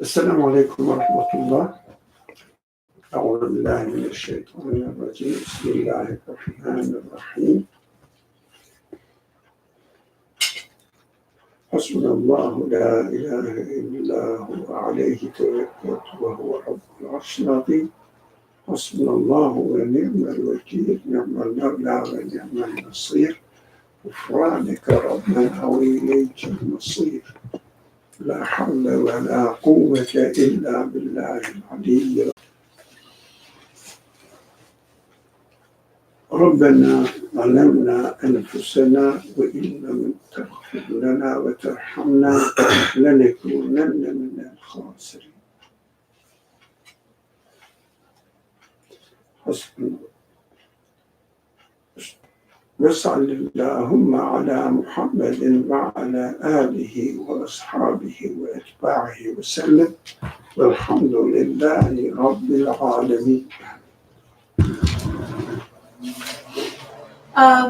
السلام عليكم ورحمة الله. أعوذ بالله من الشيطان الرجيم. بسم الله الرحمن الرحيم. حسبنا الله لا إله إلا هو عليه توكلت وهو رب العرش العظيم. حسبنا الله ونعم الوكيل، نعم المولى ونعم النصير. غفرانك ربنا وإليك المصير. لا حول ولا قوة إلا بالله العلي. ربنا ظلمنا أنفسنا وإن لم تغفر لنا وترحمنا لنكونن من الخاسرين. حسبنا. وصل اللهم على محمد وعلى آله وأصحابه وأتباعه وسلم، والحمد لله رب العالمين.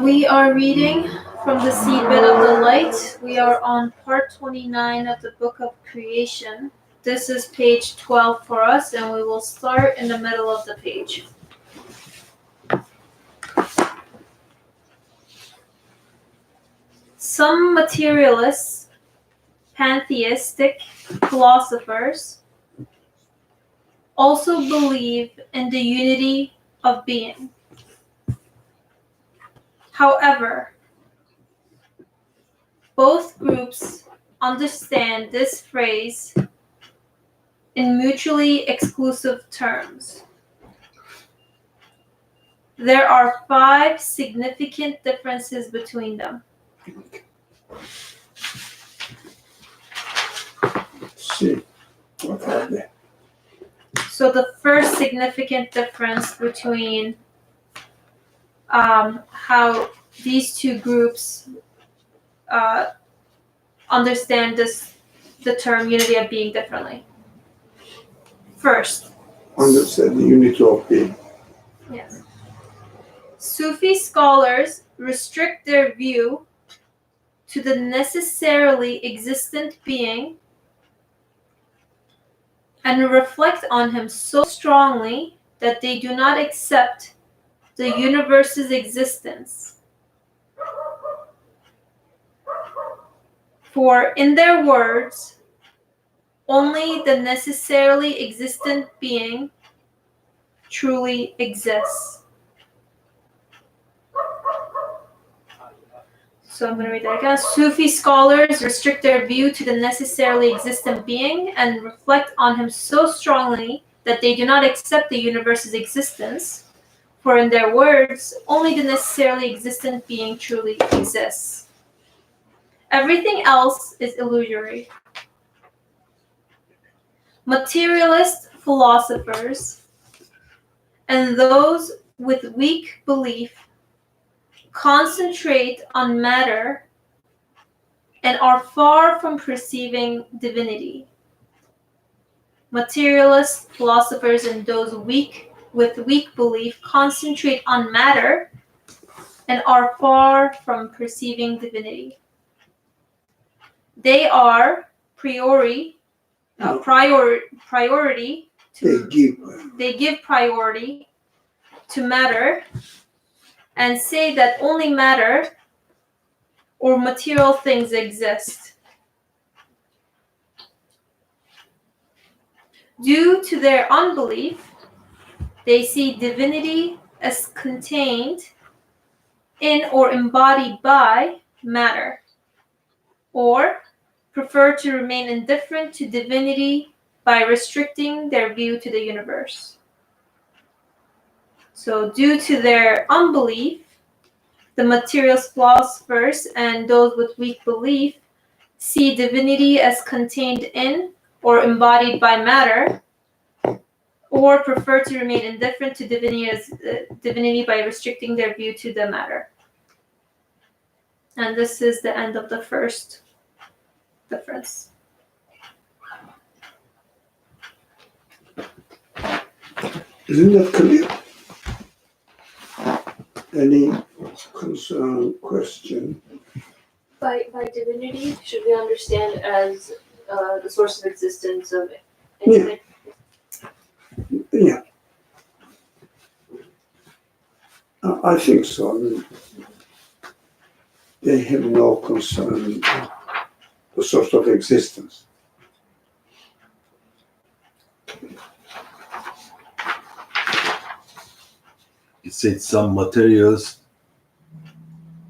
We are reading from the Seedbed of the Light. We are on part 29 of the Book of Creation. This is page 12 for us, and we will start in the middle of the page. Some materialists, pantheistic philosophers, also believe in the unity of being. However, both groups understand this phrase in mutually exclusive terms. There are 5 significant differences between them. See, what are they? So the first significant difference between how these two groups understand the term unity of being differently. First, Understand the unity of being. yes. Sufi scholars restrict their view to the necessarily existent being and reflect on him so strongly that they do not accept the universe's existence. For, in their words, only the necessarily existent being truly exists. So I'm going to read that again. Sufi scholars restrict their view to the necessarily existent being and reflect on him so strongly that they do not accept the universe's existence. For in their words, only the necessarily existent being truly exists. Everything else is illusory. Materialist philosophers and those with weak belief concentrate on matter and are far from perceiving divinity. Materialist philosophers and those with weak belief concentrate on matter and are far from perceiving divinity. They are priority to they give priority to matter and say that only matter or material things exist. Due to their unbelief, they see divinity as contained in or embodied by matter, or prefer to remain indifferent to divinity by restricting their view to the universe. So due to their unbelief, the materialist philosophers and those with weak belief see divinity as contained in or embodied by matter, or prefer to remain indifferent to divinity by restricting their view to the matter. And this is the end of the first difference. Isn't that clear? Any concern, question? By divinity, should we understand as the source of existence of Anything? Yeah, I think so. I mean, they have no concern with the source of existence. It said some materials,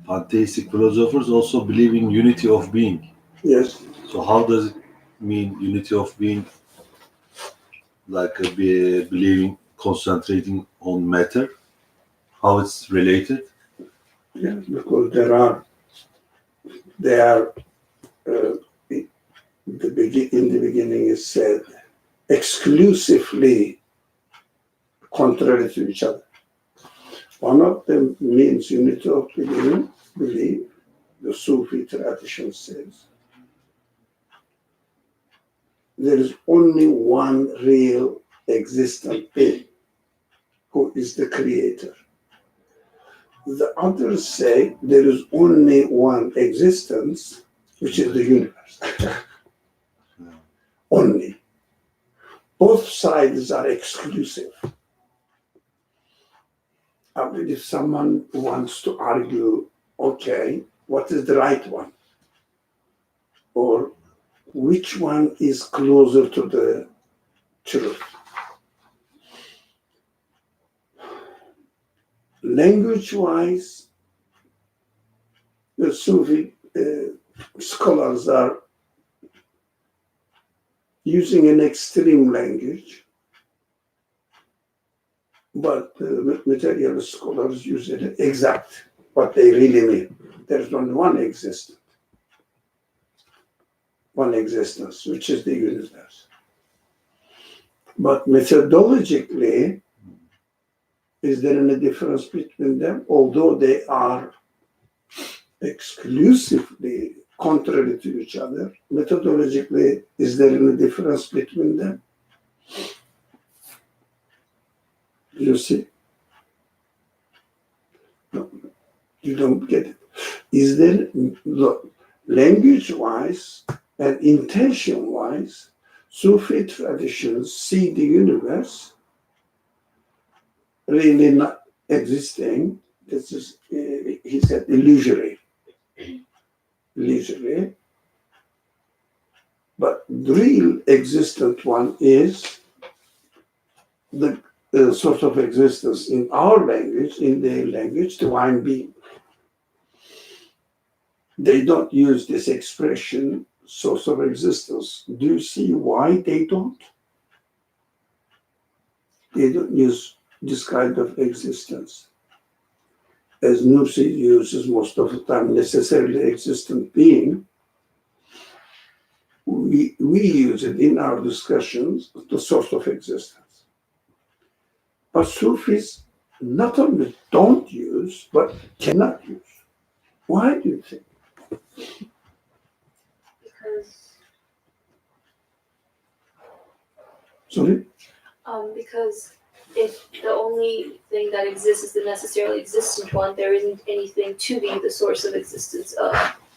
pantheistic philosophers also believe in unity of being. Yes. So how does it mean unity of being? Like believing, concentrating on matter, how it's related? Yeah, because they are in the beginning it said exclusively contrary to each other. One of them means unity of belief. The Sufi tradition says there is only one real existent being who is the creator. The others say there is only one existence, which is the universe. Only. Both sides are exclusive. I mean, if someone wants to argue, okay, what is the right one? Or which one is closer to the truth? Language-wise, the Sufi scholars are using an extreme language, but material scholars use it exact, what they really mean. There's only one existence, which is the universe. But methodologically, is there any difference between them? Although they are exclusively contrary to each other, methodologically, is there any difference between them? You see? No, you don't get it. Is there, look, language-wise and intention-wise, Sufi traditions see the universe really not existing. This is, he said, illusory. But the real existent one is the source of existence in our language, in their language, divine being. They don't use this expression, source of existence. Do you see why they don't? They don't use this kind of existence. As Nursi uses most of the time, necessarily existent being, we use it in our discussions, the source of existence. But Sufis not only don't use, but cannot use. Why do you think? Sorry? Because if the only thing that exists is the necessarily existent one, there isn't anything to be the source of existence of.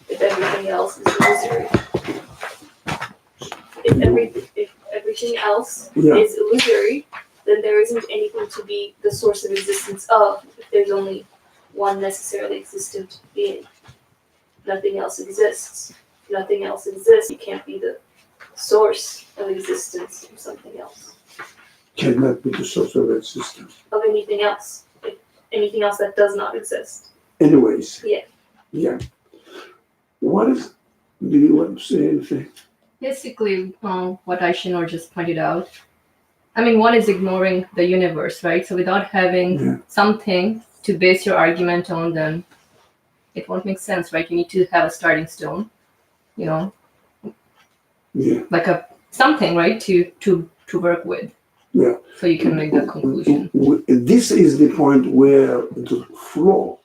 If everything else is illusory. If everything else is illusory, then there isn't anything to be the source of existence of. If there's only one necessarily existent being, nothing else exists. If nothing else exists, you can't be the source of existence of something else. Cannot be the source of existence. Of anything else. If anything else that does not exist. Anyways. Yeah. Do you want to say anything? Basically, what Aishinor just pointed out. I mean, one is ignoring the universe, right? So without having something to base your argument on, then it won't make sense, right? You need to have a starting stone, like something, right, to work with. Yeah. So you can make that conclusion. This is the point where the flow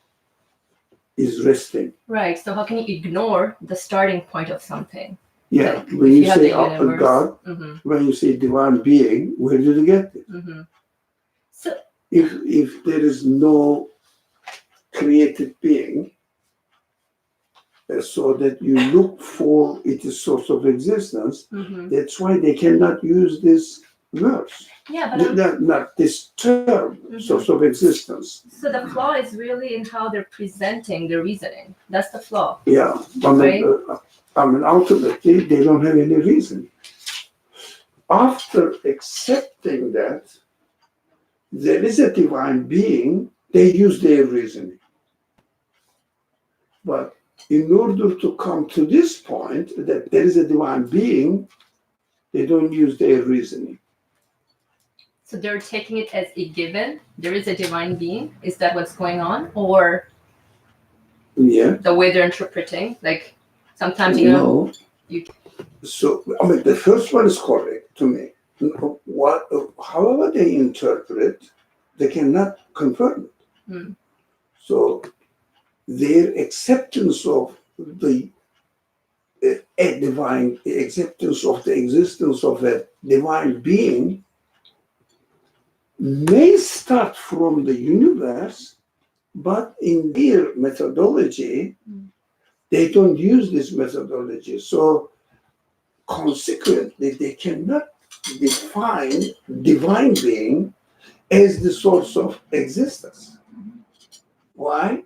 is resting. Right. So how can you ignore the starting point of something? Yeah. Like, when you say God, when you say divine being, where did you get it? So if there is no created being, so that you look for its source of existence. Mhm. That's why they cannot use this verse, Yeah, but not this term, source of existence. so the flaw is really in how they're presenting the reasoning. That's the flaw. Yeah, I mean, ultimately, they don't have any reason. After accepting that there is a divine being, they use their reasoning. But in order to come to this point that there is a divine being, they don't use their reasoning. So they're taking it as a given. There is a divine being. Is that what's going on? Or Yeah. the way they're interpreting? Like sometimes, you know, No. So, I mean, the first one is correct to me. However they interpret, they cannot confirm it. Hmm. So, their acceptance of the acceptance of the existence of a divine being may start from the universe, but in their methodology, they don't use this methodology. So consequently, they cannot define divine being as the source of existence. Why?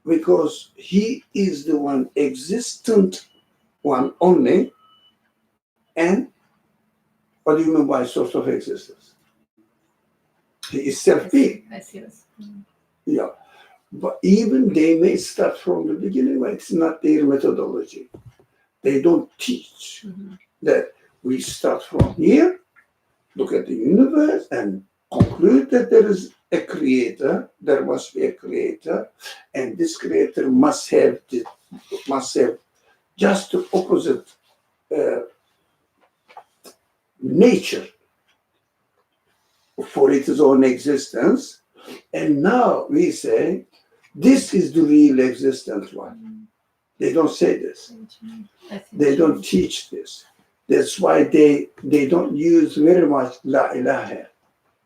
Because he is the one existent one only. And what do you mean by source of existence? He is self-being. I see this. Yeah. But even they may start from the beginning, but it's not their methodology. They don't teach that we start from here, look at the universe, and conclude that there is a creator, there must be a creator, and this creator must have just the opposite nature for its own existence. And now we say, this is the real existent one. They don't say this. They don't teach this. That's why they don't use very much La ilaha.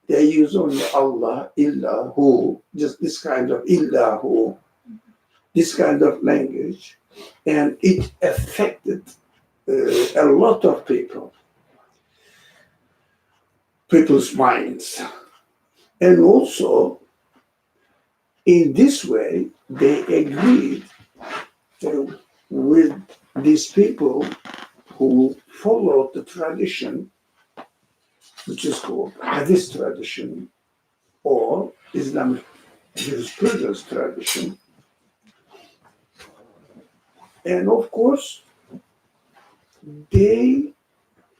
They use only Allah, Illahu, just this kind of Illahu, this kind of language. And it affected a lot of people's minds. And also, in this way, they agreed with these people who followed the tradition, which is called Hadith tradition or Islamic jurisprudence tradition. And of course, they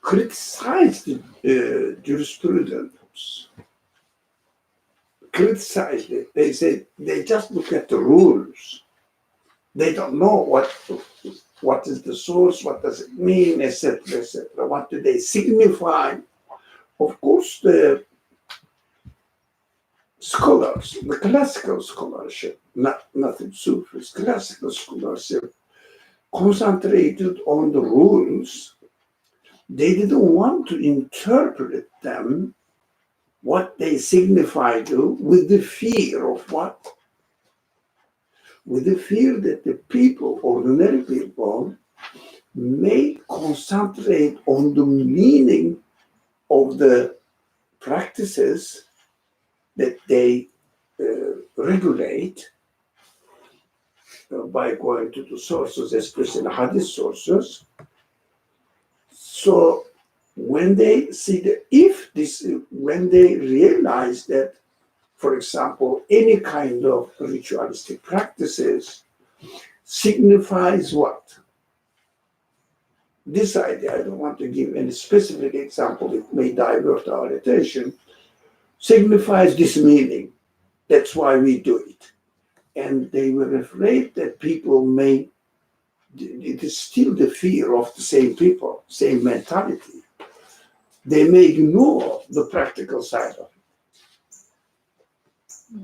criticized the jurisprudence, criticized it. They said they just look at the rules. They don't know what is the source, what does it mean, etc., etc. What do they signify? Of course, the scholars, the classical scholarship, nothing Sufis, classical scholarship, concentrated on the rules. They didn't want to interpret them, what they signify to, with the fear of what? With the fear that the people, ordinary people, may concentrate on the meaning of the practices that they regulate by going to the sources, especially hadith sources. So when they see when they realize that, for example, any kind of ritualistic practices signifies what? This idea, I don't want to give any specific example, it may divert our attention, signifies this meaning. That's why we do it. And they were afraid that people may, it is still the fear of the same people, same mentality. They may ignore the practical side of it.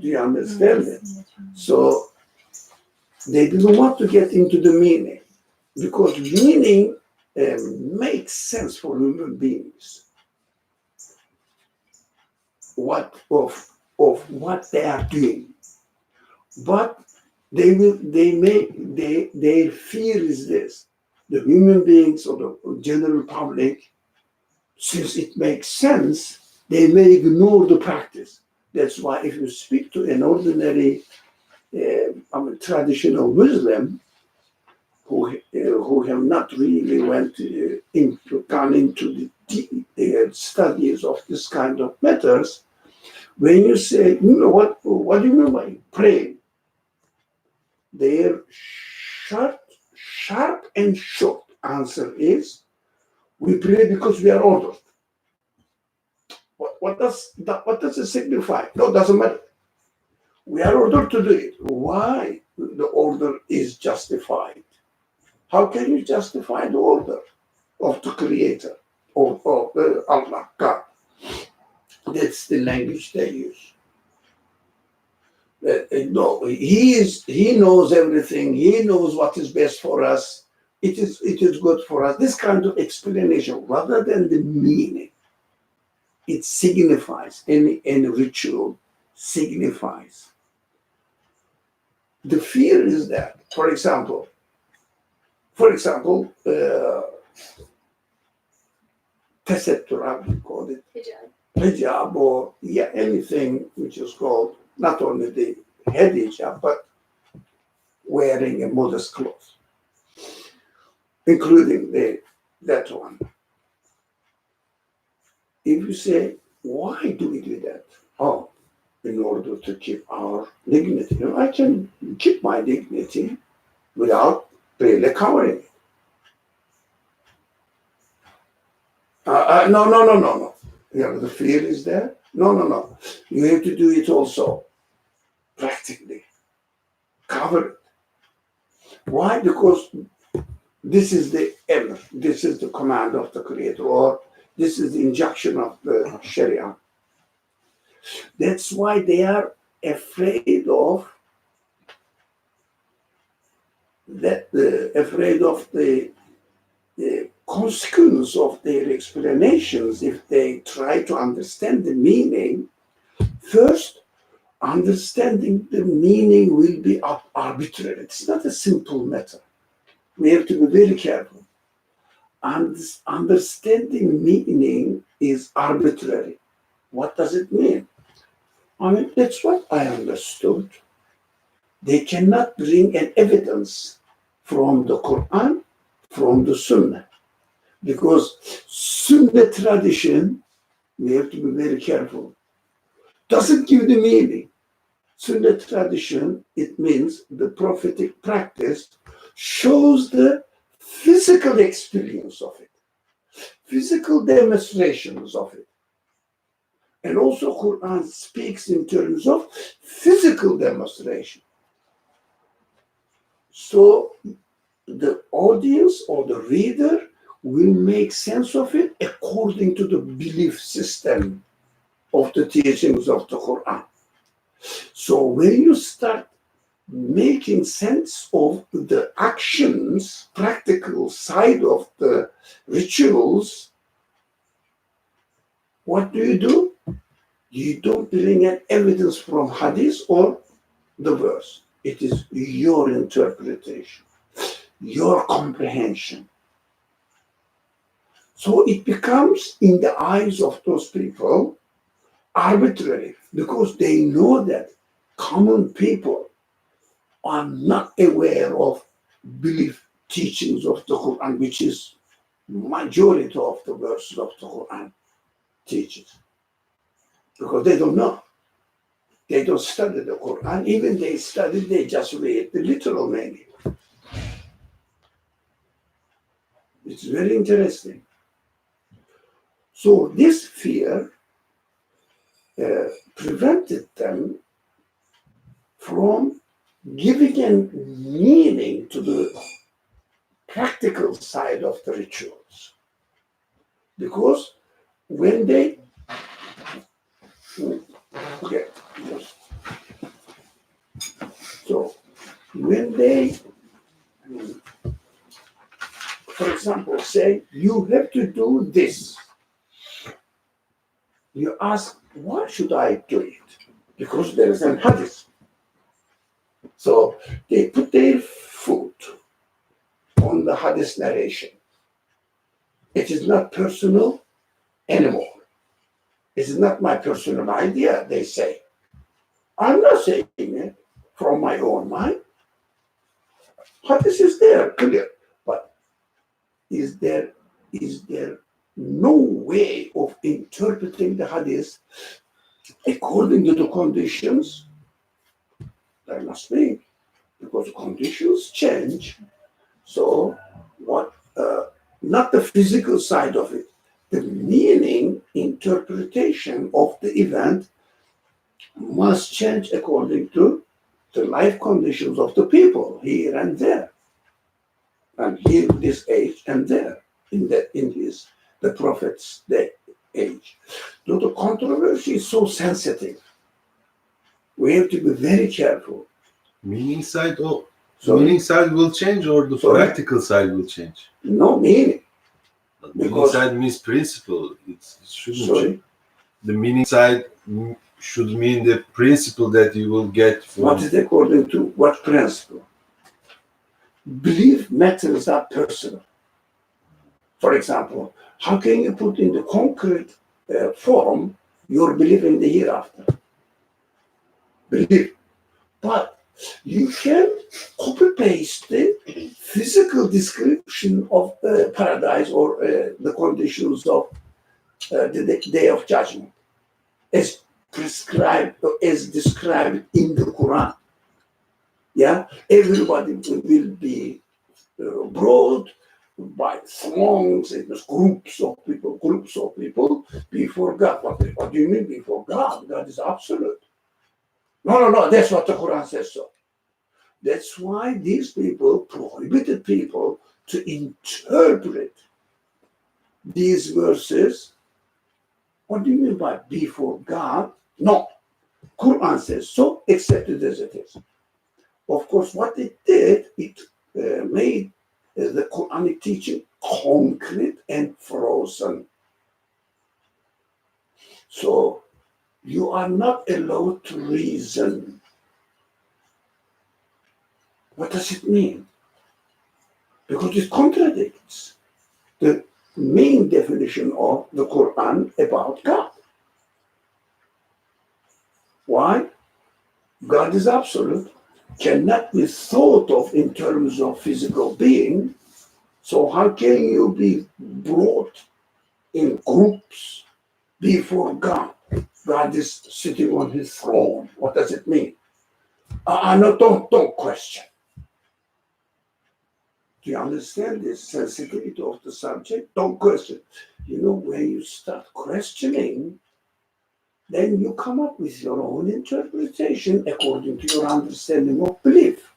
Do you understand it? So they didn't want to get into the meaning, because meaning makes sense for human beings. Of what they are doing. But their fear is this. The human beings or the general public, since it makes sense, they may ignore the practice. That's why if you speak to an ordinary traditional Muslim who have not really gone into the deep studies of this kind of matters, when you say, what do you mean by praying? Their sharp and short answer is, we pray because we are ordered. What does it signify? No, it doesn't matter. We are ordered to do it. Why the order is justified? How can you justify the order of the Creator, of Allah, God? That's the language they use. No, he knows everything. He knows what is best for us. It is good for us. This kind of explanation, rather than the meaning, it signifies, any ritual signifies. The fear is that, for example, tesettur, how do you call it? Hijab, or anything which is called not only the head hijab, but wearing a modest clothes, including that one. If you say, why do we do that? Oh, in order to keep our dignity. I can keep my dignity without really covering it. No. The fear is there. No. You have to do it also practically. Cover it. Why? Because this is the emr, this is the command of the Creator, or this is the injunction of the Sharia. That's why they are afraid of the consequence of their explanations if they try to understand the meaning. First, understanding the meaning will be arbitrary. It's not a simple matter. We have to be very careful. Understanding meaning is arbitrary. What does it mean? That's what I understood. They cannot bring an evidence from the Quran, from the Sunnah. Because Sunnah tradition, we have to be very careful, doesn't give the meaning. Sunnah tradition, it means the prophetic practice shows the physical experience of it, physical demonstrations of it. And also Quran speaks in terms of physical demonstration. So the audience or the reader will make sense of it according to the belief system of the teachings of the Quran. So when you start making sense of the actions, practical side of the rituals, what do? You don't bring an evidence from hadith or the verse. It is your interpretation, your comprehension. So it becomes, in the eyes of those people, arbitrary, because they know that common people are not aware of belief teachings of the Quran, which is majority of the verses of the Quran teaches. Because they don't know. They don't study the Quran. Even they study, they just read the literal meaning. It's very interesting. So this fear prevented them from giving a meaning to the practical side of the rituals. Because when they So when they, for example, say, you have to do this, you ask, why should I do it? Because there is an hadith. So they put their foot on the hadith narration. It is not personal anymore. It is not my personal idea, they say. I'm not saying it from my own mind. Hadith is there, clear. But is there no way of interpreting the hadith according to the conditions? There must be, because the conditions change. So what? Not the physical side of it, the meaning, interpretation of the event must change according to the life conditions of the people here and there, and here this age and there in the prophet's day age. So the controversy is so sensitive. We have to be very careful. Meaning side, So meaning side will change, or the Sorry? practical side will change. no meaning. Meaning Because- side means principle. It shouldn't change. Sorry, The meaning side should mean the principle that you will get from. what is according to what principle? Belief matters are personal. For example, how can you put in the concrete form your belief in the hereafter? Belief. But you can copy paste the physical description of paradise or the conditions of the day of judgment as prescribed or as described in the Quran. Yeah, everybody will be brought by throngs and groups of people before God. What do you mean before God? God is absolute. No, that's what the Quran says so. That's why these people prohibited people to interpret these verses. What do you mean by before God? No. Quran says so, accepted as it is. Of course, what it did, it made the Quranic teaching concrete and frozen. So you are not allowed to reason. What does it mean? Because it contradicts the main definition of the Quran about God. Why? God is absolute, cannot be thought of in terms of physical being. So how can you be brought in groups before God? God is sitting on his throne. What does it mean? No, don't question. Do you understand the sensitivity of the subject? Don't question. You know, when you start questioning, then you come up with your own interpretation according to your understanding of belief.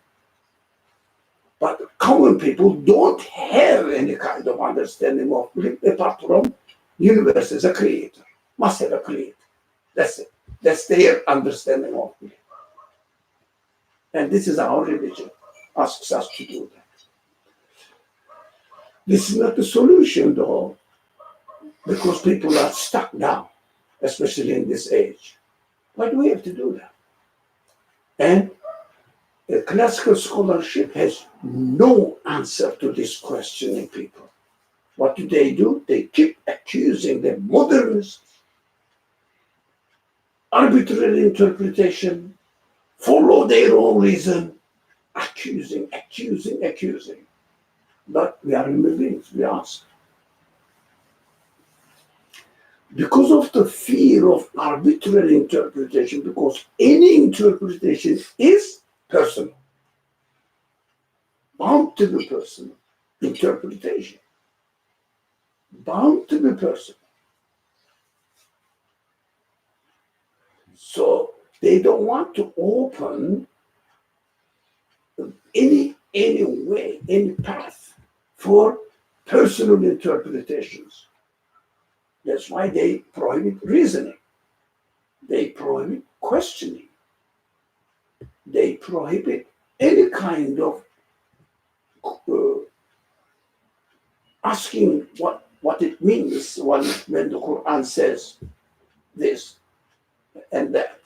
But common people don't have any kind of understanding of belief apart from universe as a creator. Must have a creator. That's it. That's their understanding of belief. And this is our religion, asks us to do that. This is not the solution, though, because people are stuck now, especially in this age. Why do we have to do that? And classical scholarship has no answer to this questioning people. What do? They keep accusing the modernists, arbitrary interpretation, follow their own reason, accusing. But we are human beings, we ask. Because of the fear of arbitrary interpretation, because any interpretation is personal, bound to be personal, interpretation, bound to be personal. So they don't want to open any way, any path for personal interpretations. That's why they prohibit reasoning. They prohibit questioning. They prohibit any kind of asking what it means when the Quran says this and that.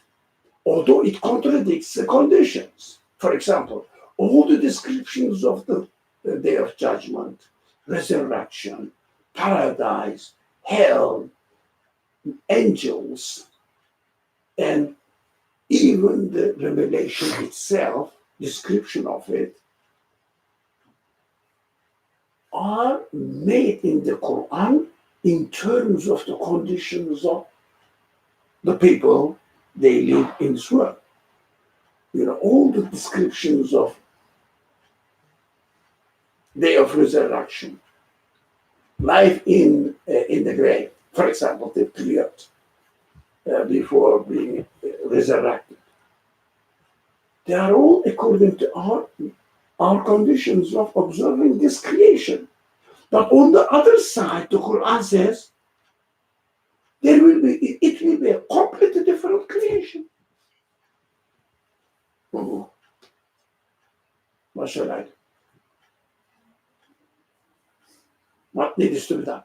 Although it contradicts the conditions. For example, all the descriptions of the day of judgment, resurrection, paradise, hell, angels, and even the revelation itself, description of it, are made in the Quran in terms of the conditions of the people they live in this world. All the descriptions of day of resurrection, life in the grave, for example, the period before being resurrected. They are all according to our conditions of observing this creation. But on the other side, the Quran says it will be a completely different creation. Oh, what shall I do? What needs to be done?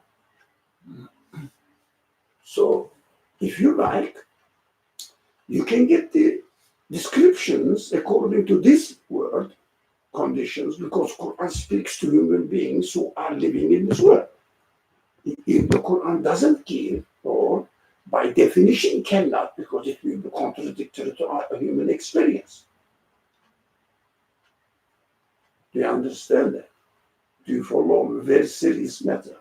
So, if you like, you can get the descriptions according to this word conditions, because Quran speaks to human beings who are living in this world. If the Quran doesn't give, or by definition cannot, because it will be contradictory to our human experience. Do you understand that? Do you follow? A very serious matter.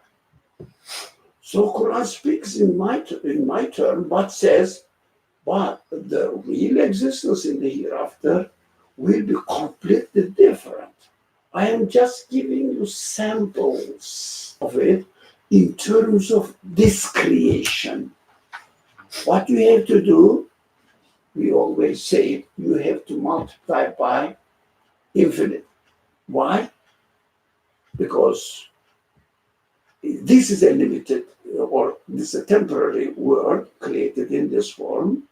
So Quran speaks in my term, but says, but the real existence in the hereafter will be completely different. I am just giving you samples of it in terms of this creation. What you have to do, we always say, you have to multiply by infinite. Why? Because this is a limited, or this is a temporary world created in this form,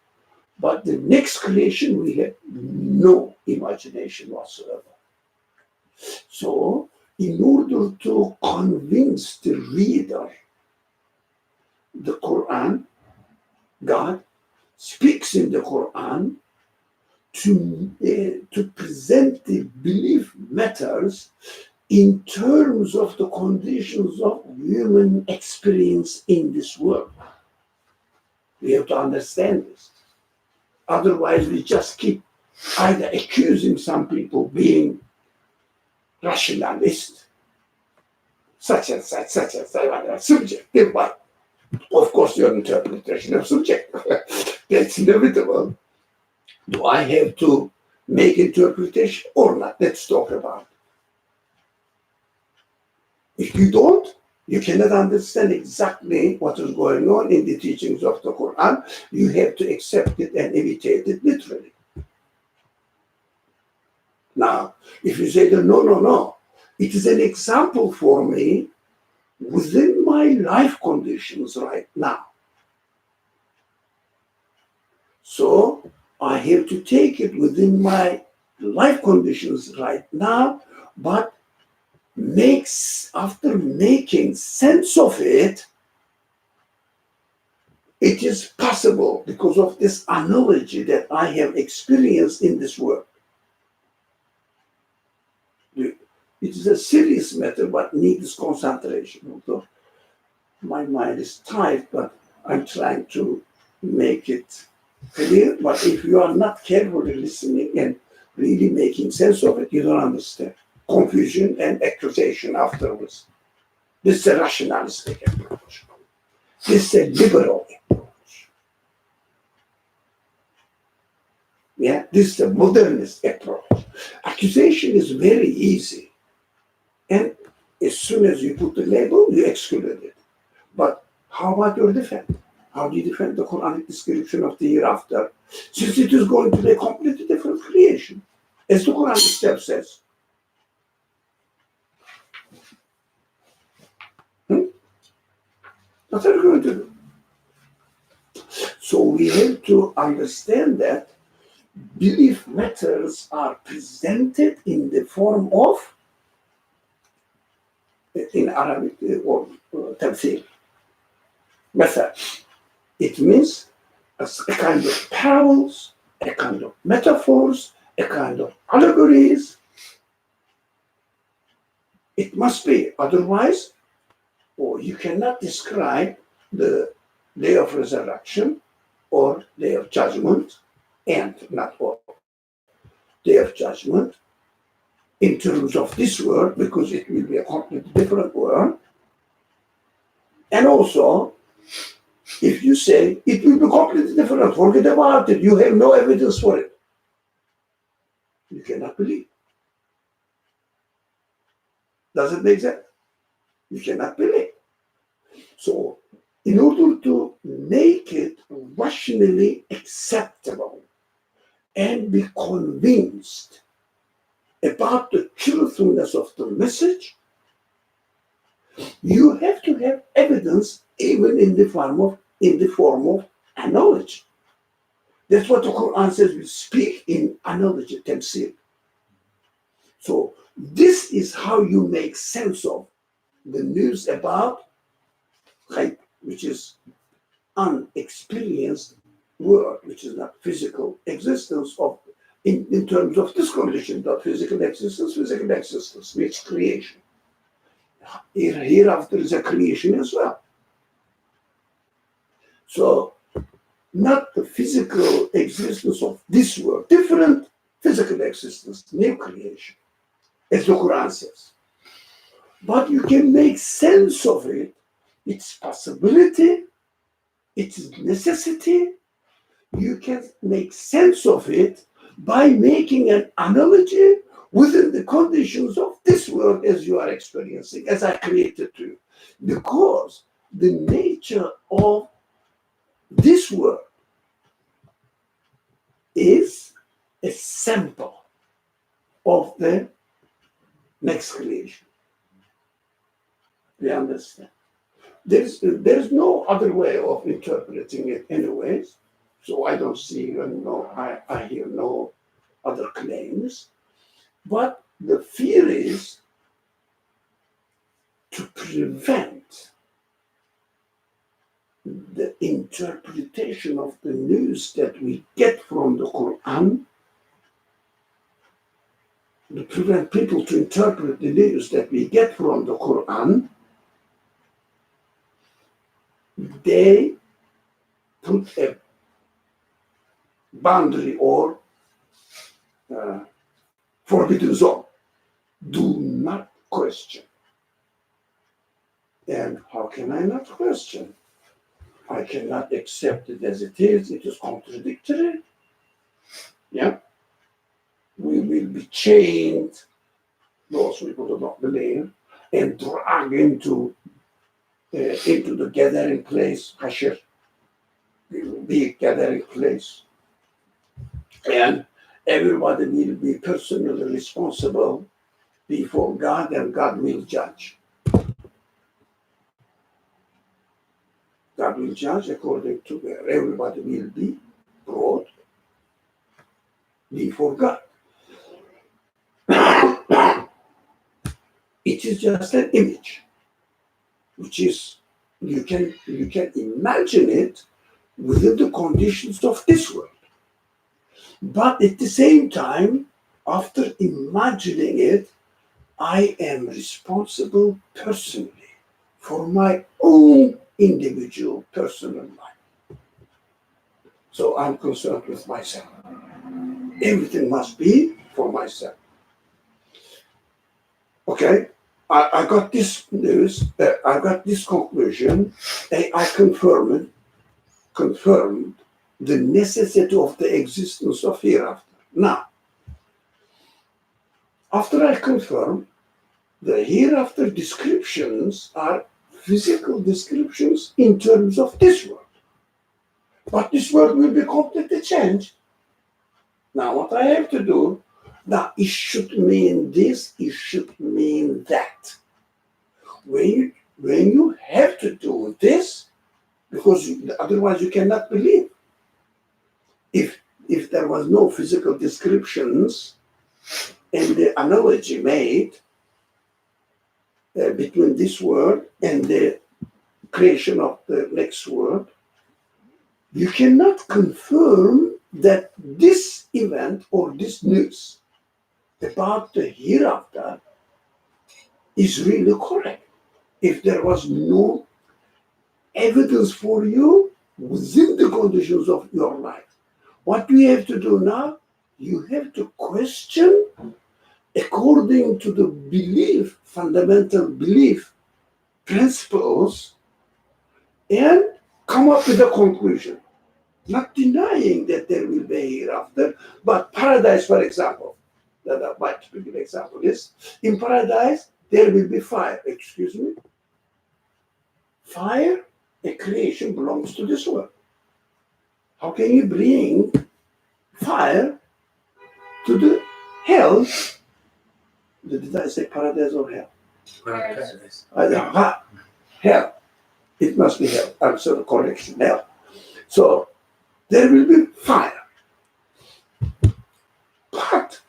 but the next creation we have no imagination whatsoever. So, in order to convince the reader, the Quran, God speaks in the Quran to present the belief matters in terms of the conditions of human experience in this world. We have to understand this. Otherwise, we just keep either accusing some people being rationalist, such and such, subjective, but of course your interpretation of subjective. That's inevitable. Do I have to make interpretation or not? Let's talk about it. If you don't, you cannot understand exactly what is going on in the teachings of the Quran. You have to accept it and imitate it literally. Now, if you say that no, it is an example for me within my life conditions right now. So I have to take it within my life conditions right now, but after making sense of it, it is possible because of this analogy that I have experienced in this world. It is a serious matter, but needs concentration. Although my mind is tight, but I'm trying to make it clear. But if you are not carefully listening and really making sense of it, you don't understand. Confusion and accusation afterwards. This is a rationalistic approach. This is a liberal approach. Yeah, this is a modernist approach. Accusation is very easy. And as soon as you put the label, you exclude it. But how about your defense? How do you defend the Quranic description of the hereafter? Since it is going to be a completely different creation. As the Quran itself says. What are you going to do? So we have to understand that belief matters are presented in the form of, in Arabic, or tamthil, method. It means a kind of parables, a kind of metaphors, a kind of allegories. It must be, otherwise, or you cannot describe the day of resurrection or day of judgment, and not or day of judgment in terms of this world, because it will be a completely different world. And also, if you say it will be completely different, forget about it, you have no evidence for it, you cannot believe. Does it make sense? You cannot believe. So, in order to make it rationally acceptable and be convinced about the truthfulness of the message, you have to have evidence, even in the form of analogy. That's what the Quran says. We speak in analogy, tamsil. So this is how you make sense of the news about ghaib, which is unexperienced world, which is not physical existence of in terms of this condition, not physical existence, which creation. Hereafter is a creation as well. So, not the physical existence of this world, different physical existence, new creation, as the Quran says. But you can make sense of it, its possibility, its necessity. You can make sense of it by making an analogy within the conditions of this world as you are experiencing, as I created to you. Because the nature of this world is a sample of the next creation. You understand? There's no other way of interpreting it anyways. So I don't see and I hear no other claims. But the fear is to prevent the interpretation of the news that we get from the Quran, to prevent people to interpret the news that we get from the Quran. They put a boundary or forbidden zone. Do not question. And how can I not question? I cannot accept it as it is. It is contradictory. Yeah. We will be chained, those people do not believe, and dragged into the gathering place, Hashir, the gathering place. And everybody will be personally responsible before God, and God will judge. God will judge according to where everybody will be brought before God. It is just an image, which is you can imagine it within the conditions of this world. But at the same time, after imagining it, I am responsible personally for my own individual personal life. So I'm concerned with myself. Everything must be for myself. Okay, I got this news, I got this conclusion, and I confirmed the necessity of the existence of hereafter. Now, after I confirm, the hereafter descriptions are physical descriptions in terms of this world. But this world will be completely changed. Now, what I have to do, now it should mean this, it should mean that. When you have to do this, because otherwise you cannot believe. If there was no physical descriptions and the analogy made between this world and the creation of the next world, you cannot confirm that this event or this news about the hereafter is really correct. If there was no evidence for you within the conditions of your life, what do you have to do now? You have to question according to the belief, fundamental belief principles, and come up with a conclusion. Not denying that there will be a hereafter, but paradise, for example, that my typical example is, in paradise, there will be fire. Excuse me? Fire, a creation, belongs to this world. How can you bring fire to the hell? Did I say paradise or hell? Paradise. Hell. It must be hell. I'm sorry, correction, hell. So there will be fire. But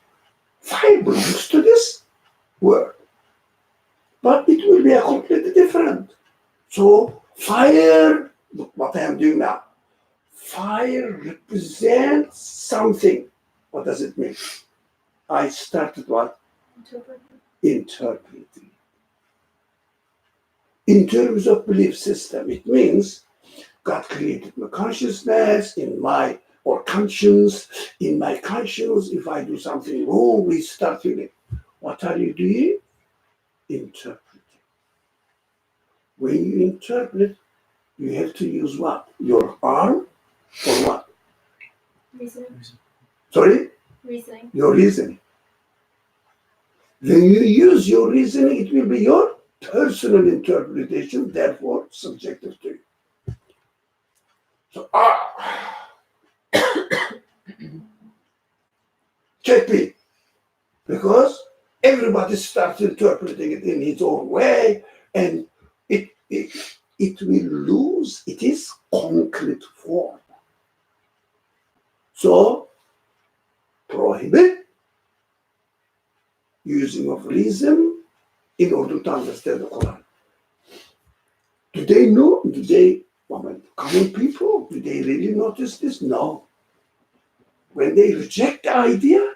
fire belongs to this world. But it will be a completely different. So fire, look what I am doing now. Fire represents something. What does it mean? I started what? Interpreting. In terms of belief system, it means God created my consciousness or conscience. In my conscience, if I do something wrong, we start feeling. What are you doing? Interpreting. When you interpret, you have to use what? Your arm or what? Reasoning. Sorry? Reasoning. Your reasoning. When you use your reasoning, it will be your personal interpretation, therefore subjective to you. So, check me. Because everybody starts interpreting it in his own way, and it will lose its concrete form. So, prohibit using of reason in order to understand the Quran. Do they know? Common people, do they really notice this? No. When they reject the idea,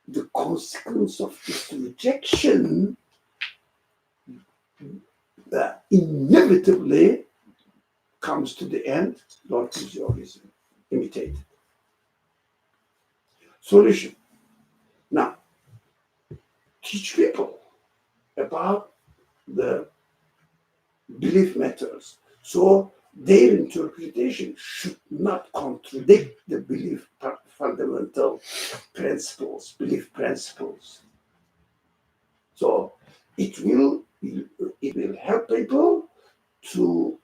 the consequence of this rejection inevitably comes to the end. Don't use your reason. Imitate it. Solution. Now, teach people about the belief matters. So their interpretation should not contradict the belief fundamental principles, belief principles. So it will help people to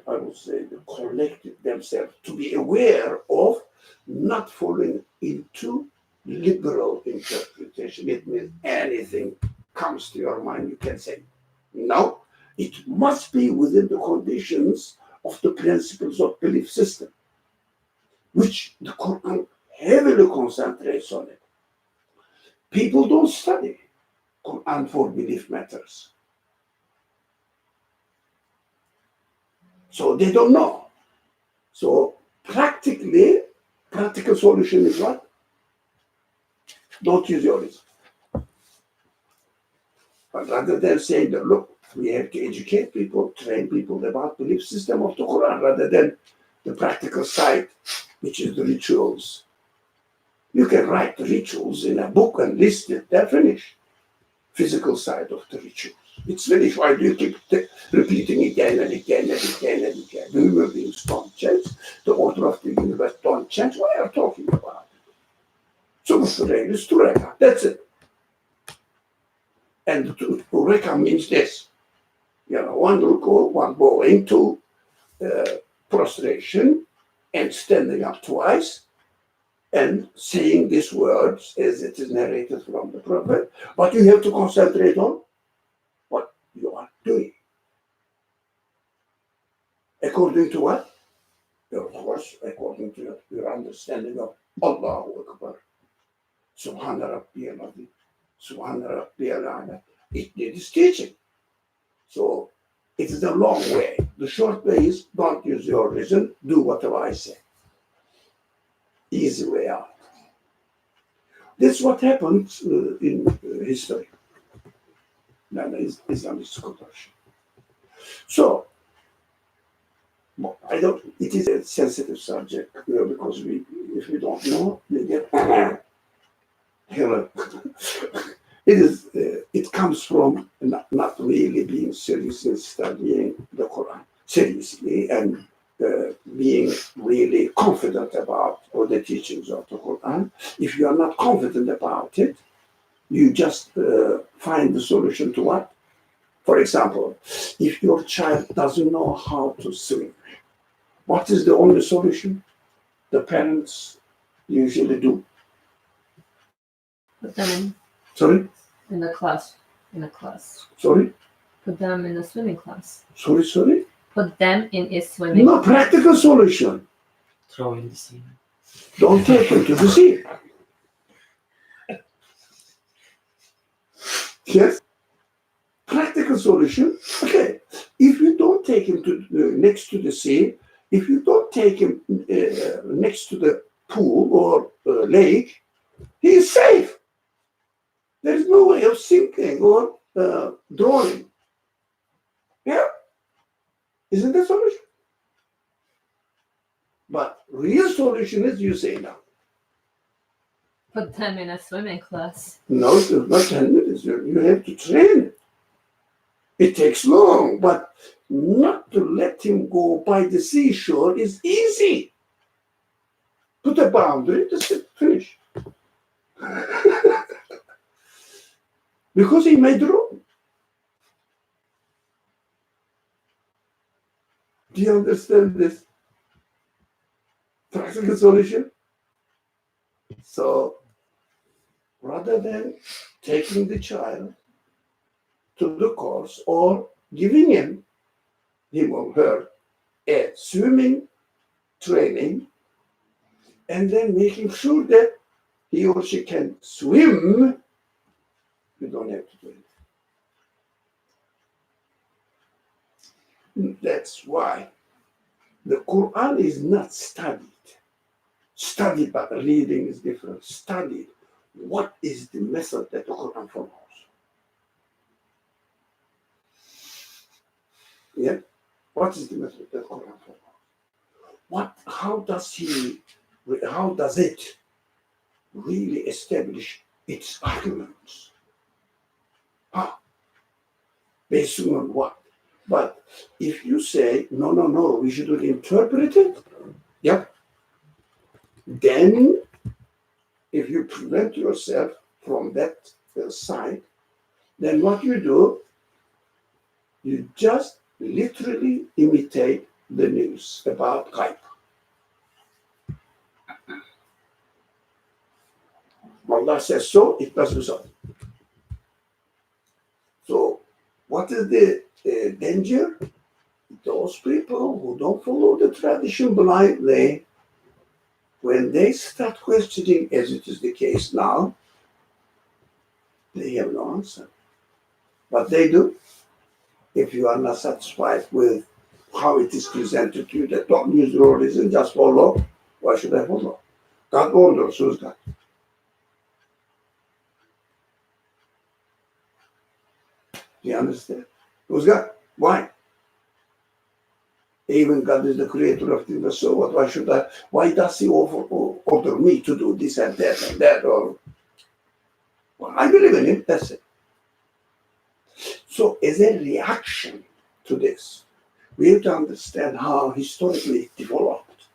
I would say, collect themselves, to be aware of not falling into liberal interpretation. It means anything comes to your mind, you can say. No, it must be within the conditions of the principles of belief system, which the Quran heavily concentrates on it. People don't study Quran for belief matters. So they don't know. So practical solution is what? Don't use your reason. But rather than saying that, look, we have to educate people, train people about belief system of the Quran, rather than the practical side, which is the rituals. You can write the rituals in a book and list it, they're finished. Physical side of the rituals. It's finished. Why do you keep repeating again and again and again and again? The human beings don't change. The order of the universe don't change. What are you talking about? So is Tureka. That's it. And Tureka means this. One ruku, one bowing, two prostration, and standing up twice, and saying these words as it is narrated from the Prophet. But you have to concentrate on what you are doing. According to what? Of course, according to your understanding of Allahu Akbar. Subhana Rabbiyal Azim. Subhana Rabbiyal A'la. It needs teaching. So It is a long way. The short way is don't use your reason, do whatever I say. Easy way out. This is what happened in history. That is Islamic scholarship. So, I don't. It is a sensitive subject because if we don't know, we get It is. It comes from not really being serious in studying the Quran seriously and being really confident about all the teachings of the Quran. If you are not confident about it, you just find the solution to what? For example, if your child doesn't know how to swim, what is the only solution the parents usually do? Put them Sorry? in the class. In a class. Sorry? Put them in a swimming class. Sorry? Put them in a swimming No practical solution. Throw in the sea. Don't take him to the sea. Yes? Practical solution. Okay. If you don't take him to next to the sea, if you don't take him next to the pool or lake, he is safe. There is no way of sinking or drowning. Yeah? Isn't that solution? But real solution is you say now. Put them in a swimming class. No, it's not 10 minutes. You have to train. It takes long, but not to let him go by the seashore is easy. Put a boundary, that's it, finish. Because he made wrong. Do you understand this practical solution? So, rather than taking the child to the course or giving him or her a swimming training and then making sure that he or she can swim, you don't have to do it. That's why the Quran is not studied. Studied, but reading is different. Studied. What is the method that the Quran follows? Yeah? What is the method that the Quran follows? How does it really establish its arguments? Based on what? But if you say, no, we shouldn't interpret it, yep. Then, if you prevent yourself from that side, then what you do, you just literally imitate the news about ghaib. Allah says so, it must be so. So, what is the danger? Those people who don't follow the tradition blindly, when they start questioning, as it is the case now, they have no answer. What they do, if you are not satisfied with how it is presented to you, that don't use your reason, just follow, why should I follow? God orders, who's God? Do you understand? Who's God? Why? Even God is the creator of things, so what? Why does he order me to do this and that? Or, well, I believe in him, that's it. So as a reaction to this, we have to understand how historically it developed.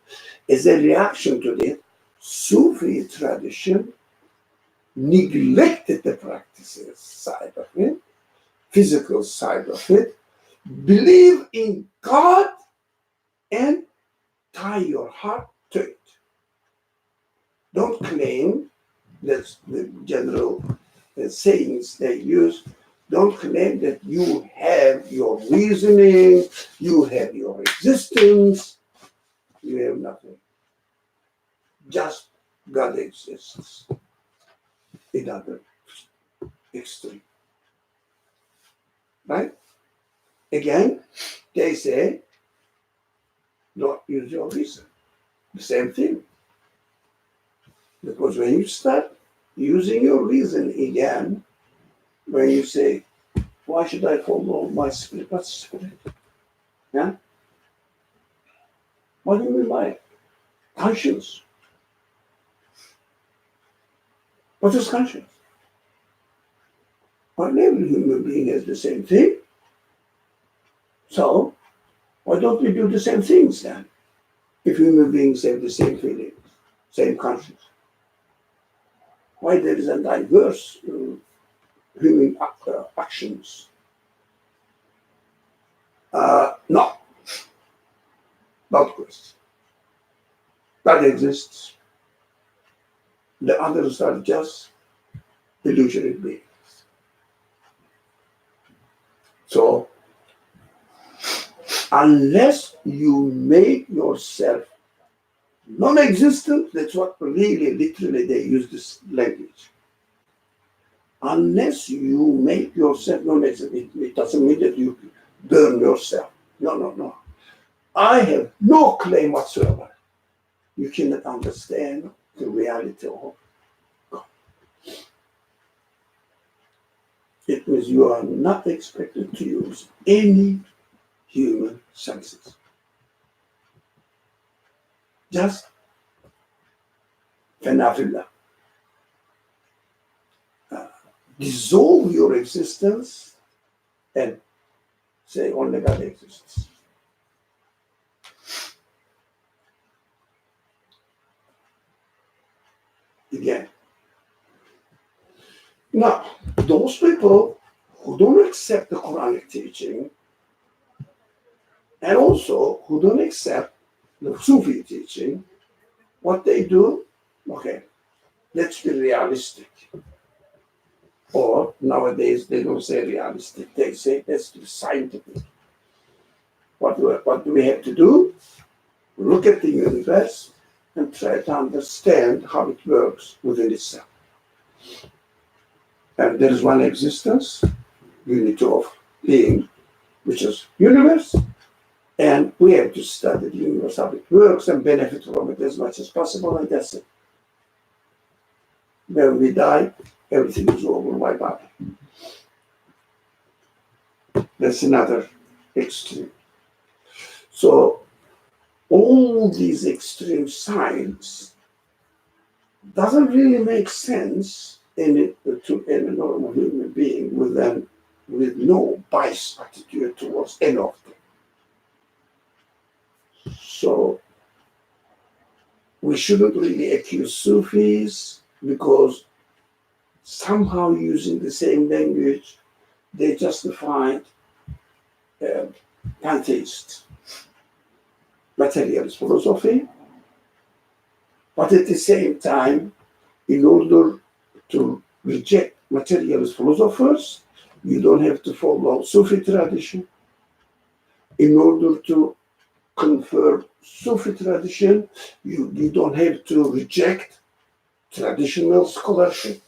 As a reaction to this, Sufi tradition neglected the practices side of it, physical side of it, believe in God and tie your heart to it. Don't claim, that's the general sayings they use, don't claim that you have your reasoning, you have your existence, you have nothing. Just God exists in other extreme. Right? Again, they say, don't use your reason. The same thing. Because when you start using your reason again, when you say, why should I follow my spirit? What's spirit? Yeah? What do you mean by conscience? What is conscience? Well, every human being has the same thing. So, why don't we do the same things then? If human beings have the same feelings, same conscience. Why there is a diverse human actions? No, not question. That exists. The others are just illusory beings. So, unless you make yourself non-existent, that's what really, literally, they use this language. Unless you make yourself non-existent, it doesn't mean that you burn yourself. No. I have no claim whatsoever. You cannot understand the reality of God. It means you are not expected to use any human senses. Just phenomena. Dissolve your existence and say only God exists. Again. Now, those people who don't accept the Quranic teaching and also who don't accept the Sufi teaching, what they do, okay, let's be realistic. Or nowadays they don't say realistic, they say let's be scientific. What do we have to do? Look at the universe and try to understand how it works within itself. And there is one existence, unity of being, which is universe, and we have to study the universe, how it works, and benefit from it as much as possible, and that's it. When we die, everything is over, wiped out. That's another extreme. So all these extreme signs doesn't really make sense to any normal human being with no biased attitude towards any of them. So we shouldn't really accuse Sufis because somehow using the same language, they justified pantheist materialist philosophy, but at the same time, in order to reject materialist philosophers, you don't have to follow Sufi tradition. In order to confirm Sufi tradition, you don't have to reject traditional scholarship,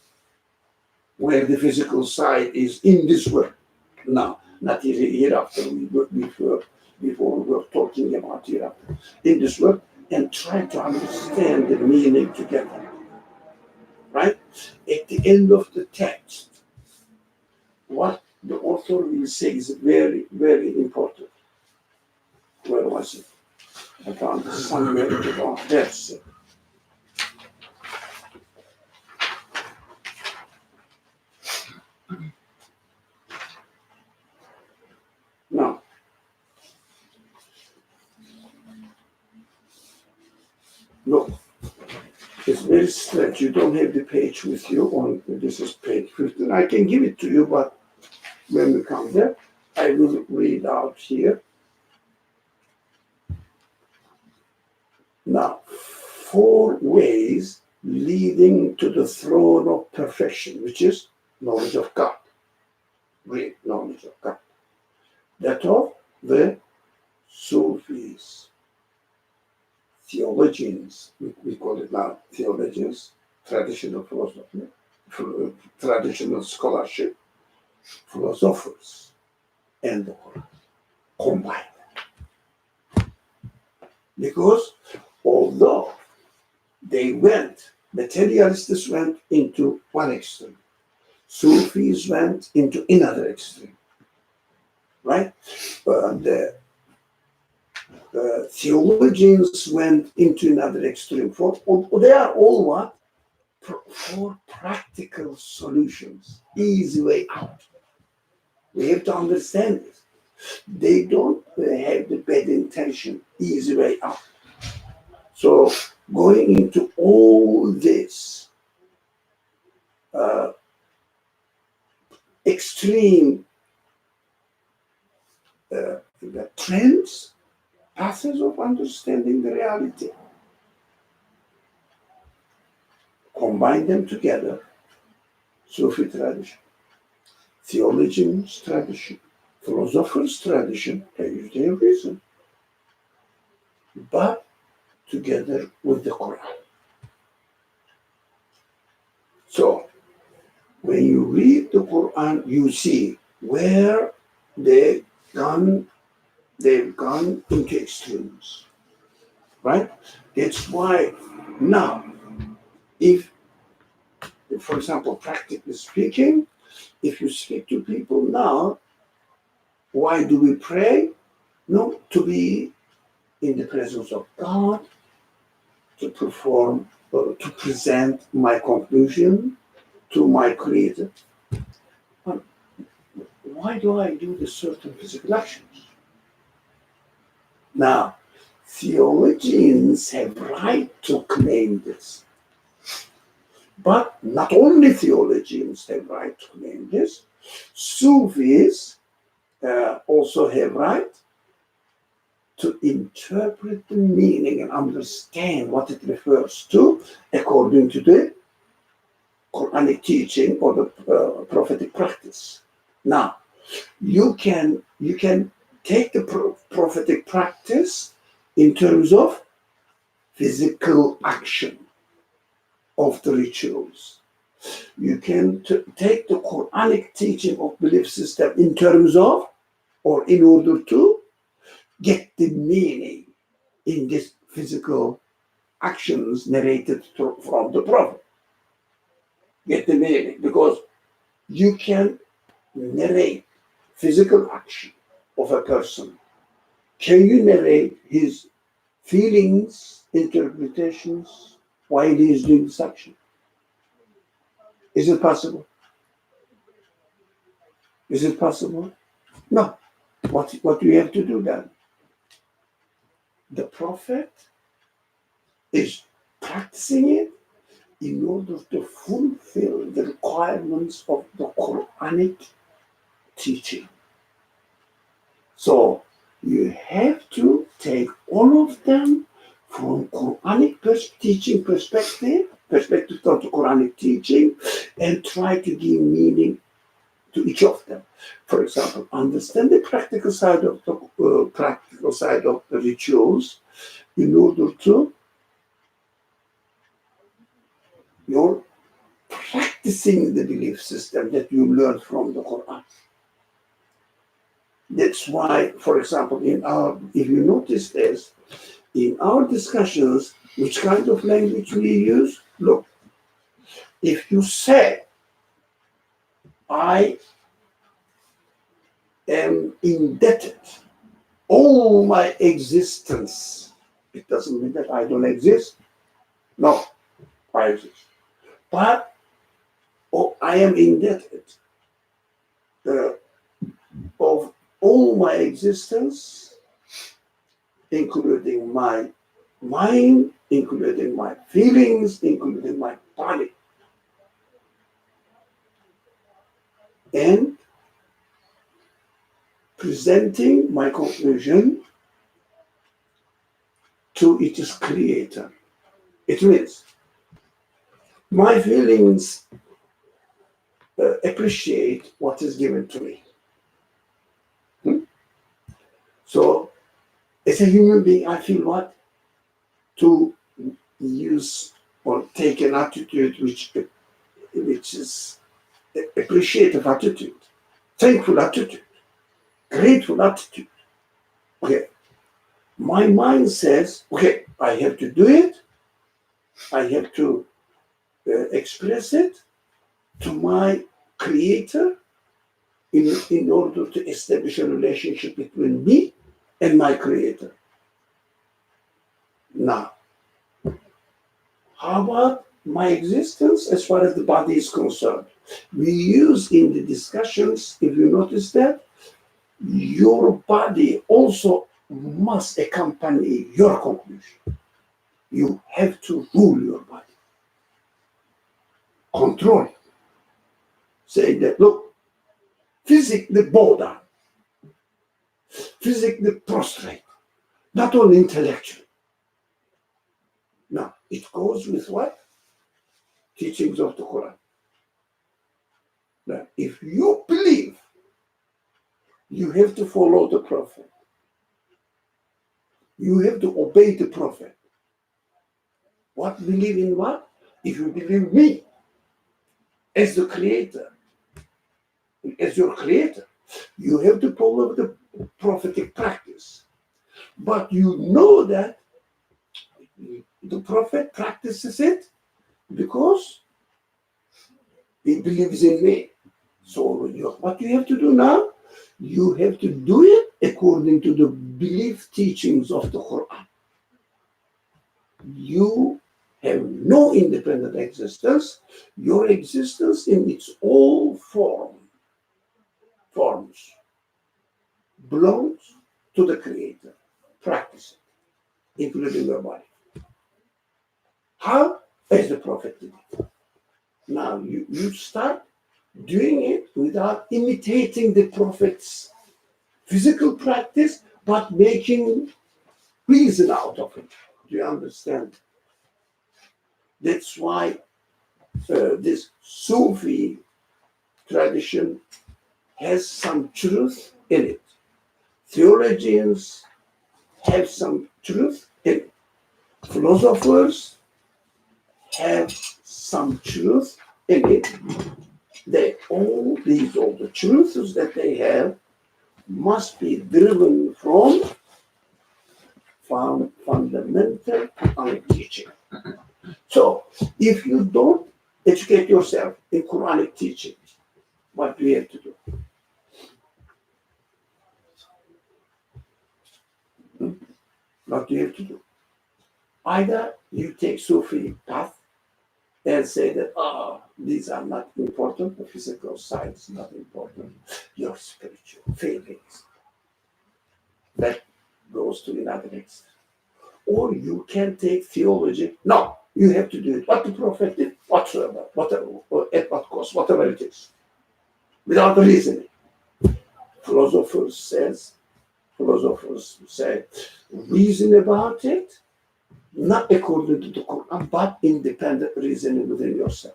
where the physical side is in this world. Now, not hereafter. Before we were talking about hereafter. In this world, and try to understand the meaning together. Right? At the end of the text, what the author will say is very, very important. Where was it? I found it somewhere about that's it. Now, look, it's very strange. You don't have the page with you on this is page 15. I can give it to you, but when we come there, I will read out here. Now, 4 ways leading to the throne of perfection, which is knowledge of God. Real knowledge of God. That of the Sufis, theologians, we call it now theologians, traditional philosophy, traditional scholarship, philosophers, and the Quran. combine. Because although materialists went into one extreme, Sufis went into another extreme, right? The theologians went into another extreme. They are all what? For practical solutions, easy way out. We have to understand this. They don't have the bad intention, easy way out. So going into all this extreme trends, paths of understanding the reality, combine them together, Sufi tradition, theologians' tradition, philosophers' tradition, they use their reason, but together with the Quran. So, when you read the Quran, you see where they've gone into extremes, right? That's why now, if, for example, practically speaking, if you speak to people now, why do we pray? No, to be in the presence of God, to perform, or to present my conclusion to my Creator. But why do I do the certain physical actions? Now, theologians have right to claim this. But not only theologians have right to claim this, Sufis also have right to interpret the meaning and understand what it refers to according to the Quranic teaching or the prophetic practice. Now, you can take the prophetic practice in terms of physical action of the rituals. You can take the Quranic teaching of belief system in terms of, or in order to get the meaning in these physical actions narrated from the Prophet. Get the meaning, because you can narrate physical action of a person. Can you narrate his feelings, interpretations, while he is doing this action? Is it possible? Is it possible? No. What do you have to do then? The Prophet is practicing it in order to fulfill the requirements of the Quranic teaching. So you have to take all of them from Quranic teaching perspective of the Quranic teaching, and try to give meaning to each of them. For example, understand the practical side of the rituals in order to you're practicing the belief system that you learned from the Quran. That's why, for example, if you notice this, in our discussions, which kind of language we use? Look, if you say, I am indebted all my existence, it doesn't mean that I don't exist. No, I exist. But I am indebted of all my existence, including my mind, including my feelings, including my body. And presenting my conclusion to its creator. It means my feelings appreciate what is given to me. So, as a human being, I feel what? To use or take an attitude which is appreciative attitude, thankful attitude, grateful attitude. Okay, my mind says, okay, I have to do it. I have to express it to my creator in order to establish a relationship between me and my creator. Now, how about my existence as far as the body is concerned? We use in the discussions, if you notice that, your body also must accompany your conclusion. You have to rule your body, control it. Say that, look, physically bow down, physically prostrate, not only intellectually. Now, it goes with what? Teachings of the Quran. Now, if you believe, you have to follow the Prophet. You have to obey the Prophet. What believe in what? If you believe me as the creator, as your creator, you have to follow the prophetic practice. But you know that the Prophet practices it because he believes in me. So what you have to do now, you have to do it according to the belief teachings of the Quran. You have no independent existence. Your existence in its all forms belongs to the Creator. Practice it, including your body. How? As the Prophet did it. Now you start doing it without imitating the Prophet's physical practice, but making reason out of it. Do you understand? That's why this Sufi tradition has some truth in it. Theologians have some truth in it. Philosophers have some truth in it. All the truths that they have must be driven from fundamental Quranic teaching. So, if you don't educate yourself in Quranic teaching, what do you have to do? What do you have to do? Either you take Sufi path and say that, these are not important, the physical side is not important, your spiritual feelings. That goes to another extent. Or you can take theology. No, you have to do it. What the Prophet did, whatever, at what cost, whatever it is, without reasoning. Philosophers say, reason about it, not according to the Quran, but independent reasoning within yourself.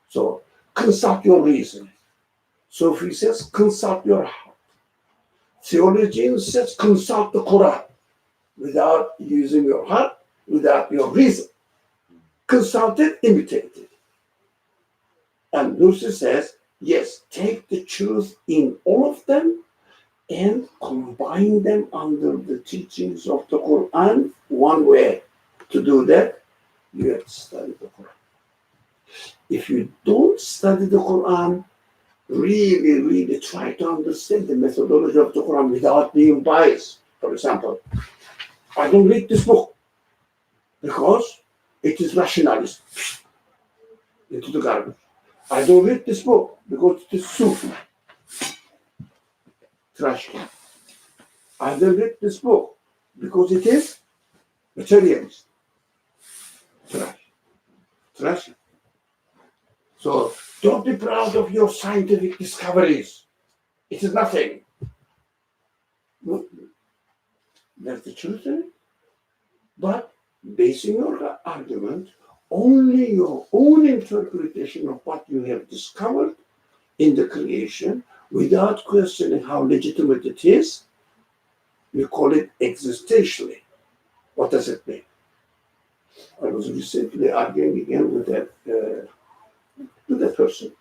So consult your reasoning. Sufi says, consult your heart. Theologian says, consult the Quran without using your heart, without your reason. Consult it, imitate it. And Nursi says, yes, take the truth in all of them and combine them under the teachings of the Quran. One way to do that, you have to study the Quran. If you don't study the Quran, really try to understand the methodology of the Quran without being biased. For example, I don't read this book because it is rationalist. Into the garbage. I don't read this book because it is Sufi. Trash can. I don't read this book because it is materialist. Trash. So don't be proud of your scientific discoveries. It is nothing. That's the truth in it. But basing your argument only your own interpretation of what you have discovered in the creation without questioning how legitimate it is, we call it existentially. What does it mean? I was recently arguing again with that person.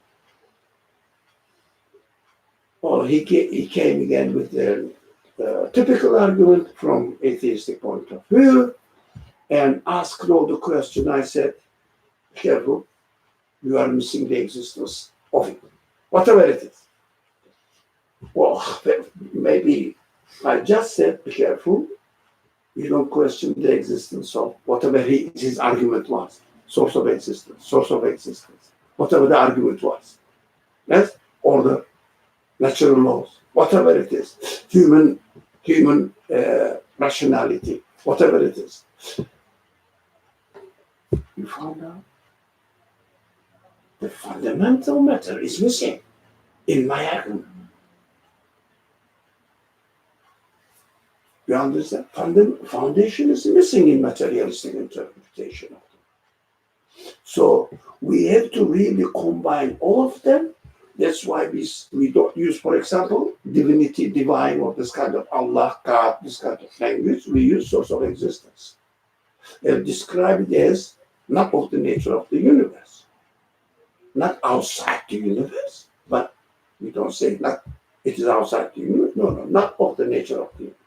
Oh, he came again with typical argument from atheistic point of view, and asked all the question. I said, careful, you are missing the existence of it, whatever it is. Well, maybe I just said, be careful, you don't question the existence of whatever his argument was, source of existence, whatever the argument was. Yes? Order, natural laws, whatever it is, human rationality, whatever it is. You found out the fundamental matter is missing in my argument. You understand? Foundation is missing in materialistic interpretation of them. So we have to really combine all of them. That's why we don't use, for example, divinity, divine, or this kind of Allah, God, this kind of language. We use source of existence. They're described as not of the nature of the universe, not outside the universe, but we don't say not it is outside the universe. No, not of the nature of the universe.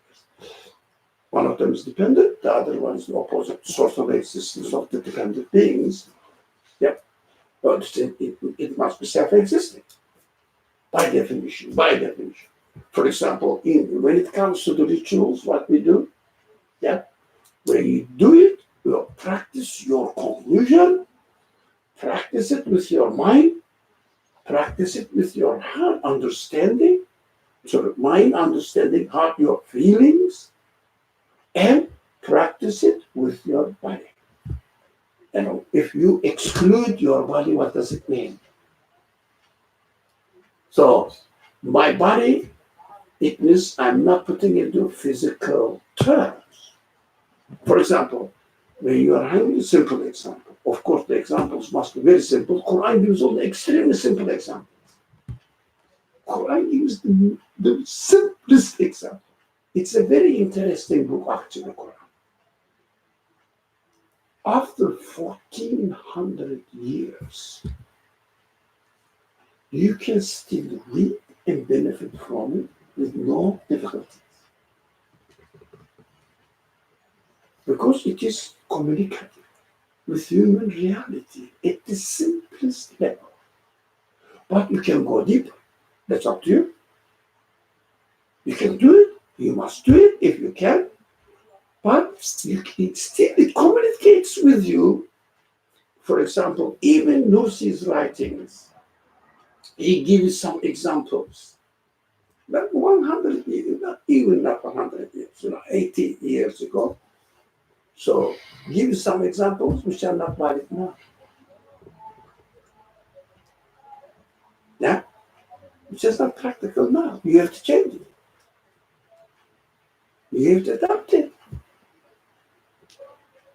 One of them is dependent, the other one is the opposite source of existence of the dependent beings. Yep. But it must be self-existing by definition. For example, when it comes to the rituals, what we do, when you do it, you practice your conclusion, practice it with your mind, practice it with your heart understanding, so mind understanding, heart, your feelings, and practice it with your body. If you exclude your body, what does it mean? So, my body, it means I'm not putting it into physical terms. For example, when you are hungry, simple example. Of course, the examples must be very simple. Quran gives all the extremely simple examples. Quran gives the simplest example. It's a very interesting book, actually, Quran. After 1400 years, you can still read and benefit from it with no difficulties. Because it is communicative with human reality at the simplest level. But you can go deeper. That's up to you. You can do it. You must do it if you can. But it communicates with you. For example, even Nursi's writings, he gives some examples. Not 100 years, not 100 years, 80 years ago. So give some examples which are not valid now. Yeah? Which is not practical now. You have to change it. You have to adapt it.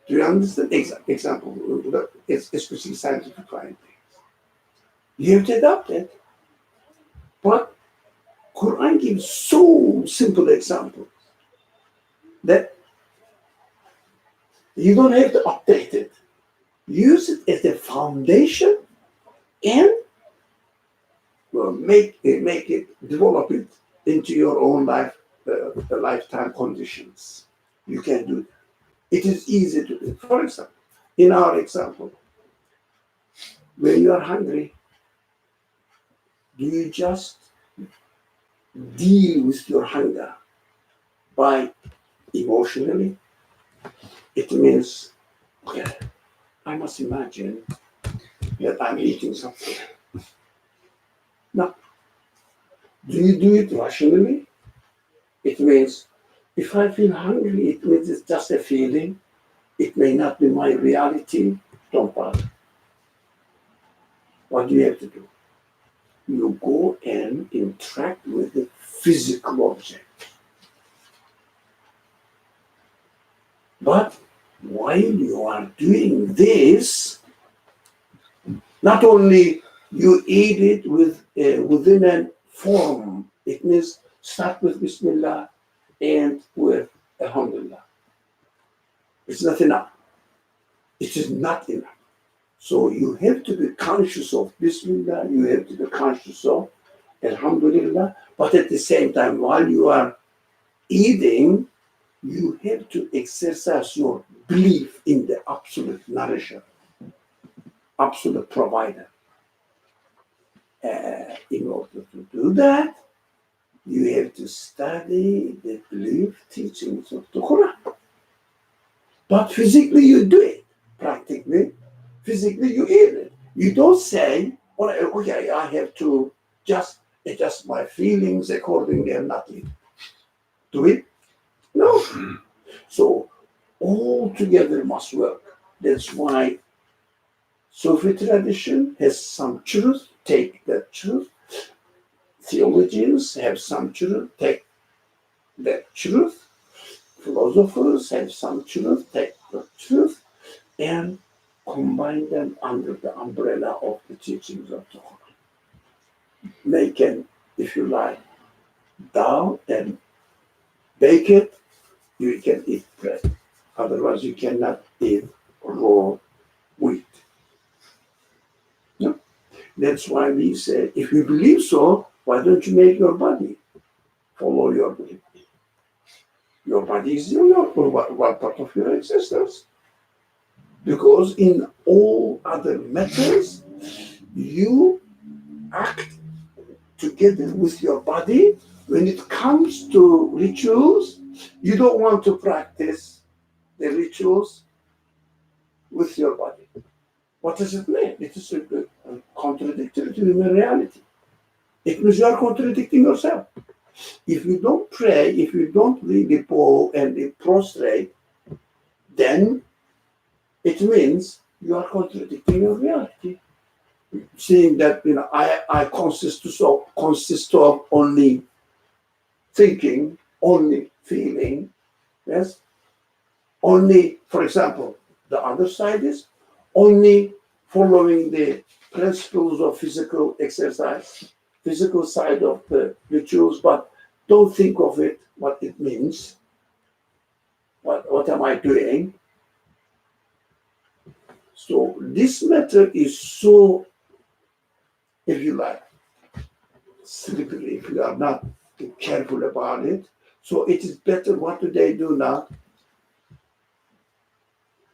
Do you understand? Example, especially scientific findings. You have to adapt it. But Quran gives so simple examples that you don't have to update it. Use it as a foundation and develop it into your own lifetime conditions. You can do that. It is easy to do. For example, in our example, when you are hungry, do you just deal with your hunger by emotionally? It means, okay, I must imagine that I'm eating something. No. Do you do it rationally? It means, if I feel hungry, it means it's just a feeling. It may not be my reality. Don't bother. What do you have to do? You go and interact with the physical object. But while you are doing this, not only you eat it within a form, it means start with Bismillah and with Alhamdulillah. It's not enough. It is not enough. So you have to be conscious of Bismillah, you have to be conscious of Alhamdulillah, but at the same time, while you are eating, you have to exercise your belief in the absolute nourisher, absolute provider. In order to do that, you have to study the belief teachings of the Quran. But physically you do it. Practically, physically you eat it. You don't say, well, okay, I have to just adjust my feelings accordingly and not eat. Do it? No. So all together must work. That's why Sufi tradition has some truth, take that truth. Theologians have some truth, take that truth. Philosophers have some truth, take the truth, and combine them under the umbrella of the teachings of the Quran. Make it, if you like, down and bake it, you can eat bread. Otherwise, you cannot eat raw wheat. No? That's why we say, if you believe so, why don't you make your body follow your belief? Your body is one part of your existence. Because in all other matters, you act together with your body. When it comes to rituals, you don't want to practice the rituals with your body. What does it mean? It is contradictory to human reality. It means you are contradicting yourself. If you don't pray, if you don't really bow and prostrate, then it means you are contradicting your reality. Saying that I consist of only thinking, only feeling, yes, only, for example, the other side is only following the principles of physical exercise, physical side of the rituals, but don't think of it, what it means. What am I doing? So this matter is so, if you like, slippery if you are not careful about it. So it is better, what do they do now?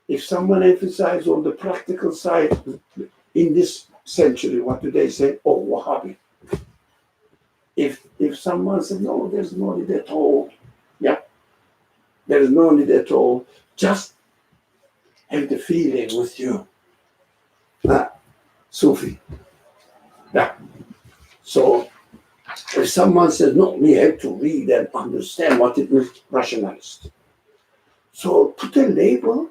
If someone emphasizes on the practical side in this century, what do they say? Oh, Wahhabi. If someone says, no, there's no need at all. Yeah, there is no need at all. Just have the feeling with you. Sufi. Yeah. So if someone says, no, we have to read and understand what it means, rationalist. So put a label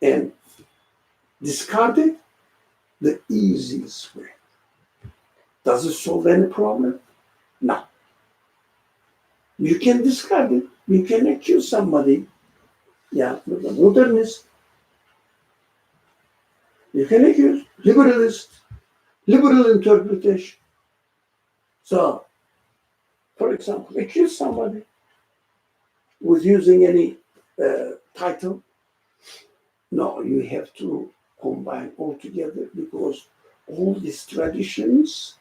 and discard it the easiest way. Does it solve any problem? No. You can discard it. You can accuse somebody, with a modernist. You can accuse liberalist, liberal interpretation. So, for example, accuse somebody with using any title. No, you have to combine all together because all these traditions,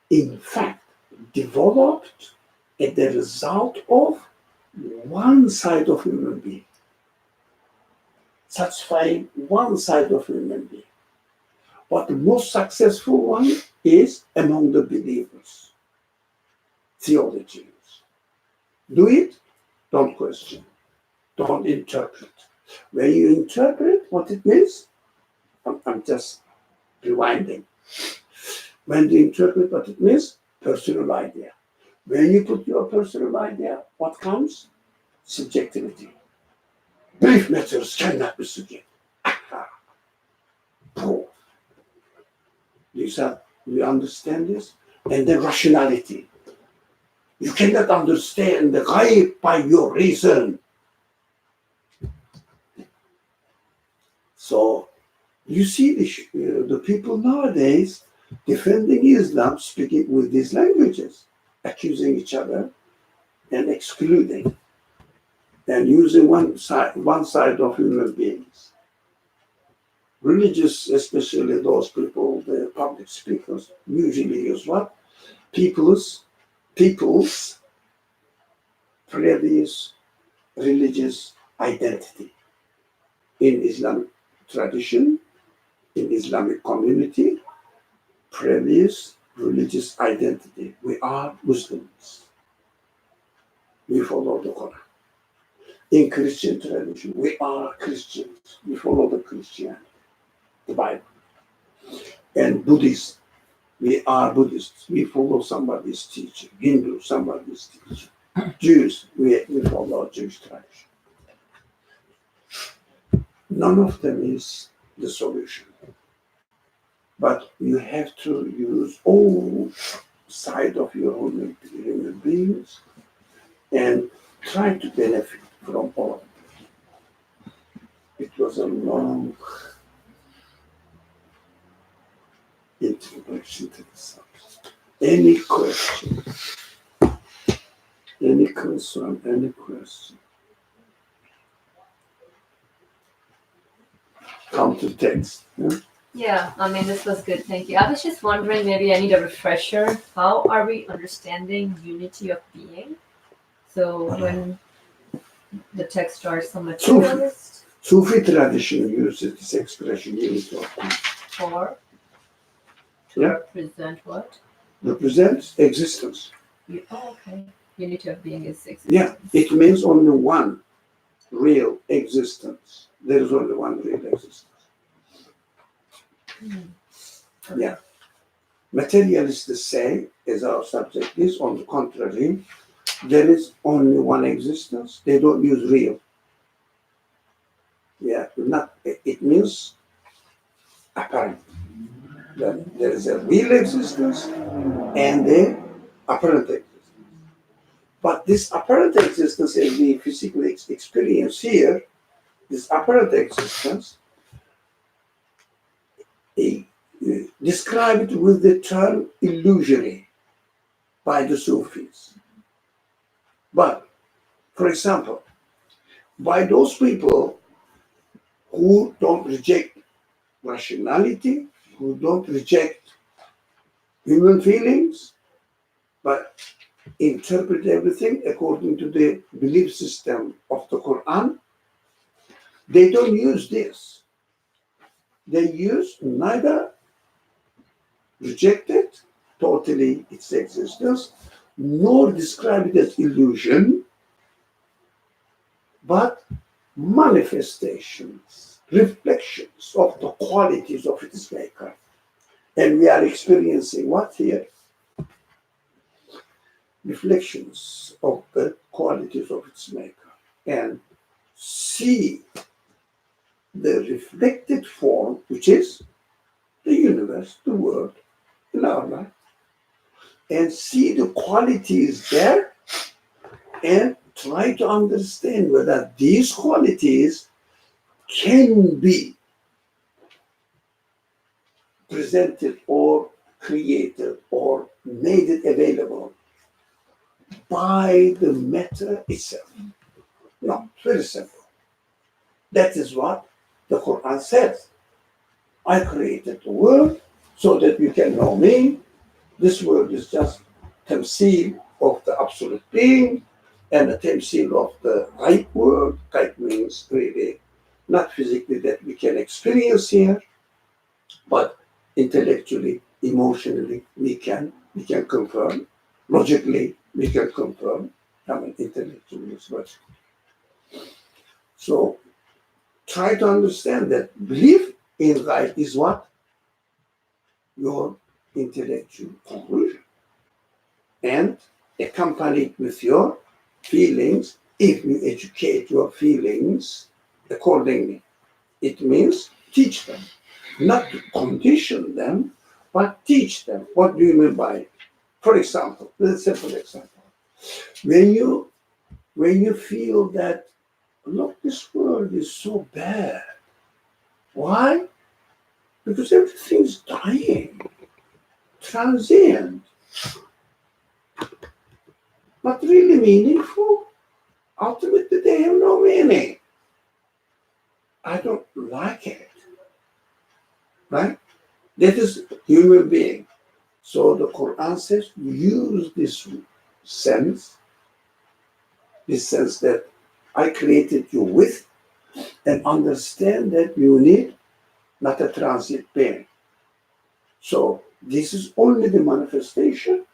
in fact, developed as the result of one side of human being, satisfying one side of human being. But the most successful one is among the believers, theologians. Do it, don't question, don't interpret. When you interpret what it means, I'm just rewinding. When you interpret what it means, personal idea. When you put your personal idea, what comes? Subjectivity. Belief matters cannot be subjective. Proof. You understand this? And the rationality. You cannot understand the ghaib by your reason. So you see the people nowadays defending Islam, speaking with these languages, accusing each other and excluding and using one side of human beings. Religious, especially those people, the public speakers, usually use what? People's previous religious identity. In Islamic tradition, in Islamic community, previous religious identity. We are Muslims. We follow the Quran. In Christian tradition, we are Christians. We follow the Christianity, the Bible. And Buddhists, we are Buddhists. We follow somebody's teaching. Hindu, somebody's teaching. Jews, we follow Jewish tradition. None of them is the solution. But you have to use all sides of your human beings and try to benefit from all of them. It was a long introduction to the subject. Any question? Any concern? Any question? Come to text. Yeah? Yeah, I mean, this was good. Thank you. I was just wondering, maybe I need a refresher. How are we understanding unity of being? So when the text starts some materialist Sufi tradition uses this expression unity of being. or to Yeah. represent what? Represents existence. Oh, okay. Unity of being is existence. Yeah, it means only one real existence. There is only one real existence. Yeah. Materialists say, as our subject is, on the contrary, there is only one existence. They don't use real. Yeah, it means apparent. That there is a real existence and the apparent existence. But this apparent existence, as we physically experience here, this apparent existence, described with the term illusory by the Sufis. But, for example, by those people who don't reject rationality, who don't reject human feelings, but interpret everything according to the belief system of the Quran, they don't use this. They use neither reject it totally its existence, nor describe it as illusion, but manifestations, reflections of the qualities of its maker. And we are experiencing what here? Reflections of the qualities of its maker. And see the reflected form, which is the universe, the world, in our life, and see the qualities there and try to understand whether these qualities can be presented or created or made it available by the matter itself. No, it's very simple. That is what the Quran says. I created the world so that you can know me. This world is just tamsil of the absolute being and a tamsil of the right world. Right means really not physically that we can experience here, but intellectually, emotionally, we can confirm. Logically, we can confirm. I mean, intellectually as well. So try to understand that belief in right is what? Your intellectual conclusion. And accompanied with your feelings, if you educate your feelings accordingly. It means teach them. Not to condition them, but teach them. What do you mean by it? For example, a simple example. When you feel that, look, this world is so bad. Why? Because everything's dying, transient, not really meaningful. Ultimately, they have no meaning. I don't like it. Right? That is human being. So the Quran says, use this sense, this sense that I created you with, and understand that you need not a transit being. So this is only the manifestation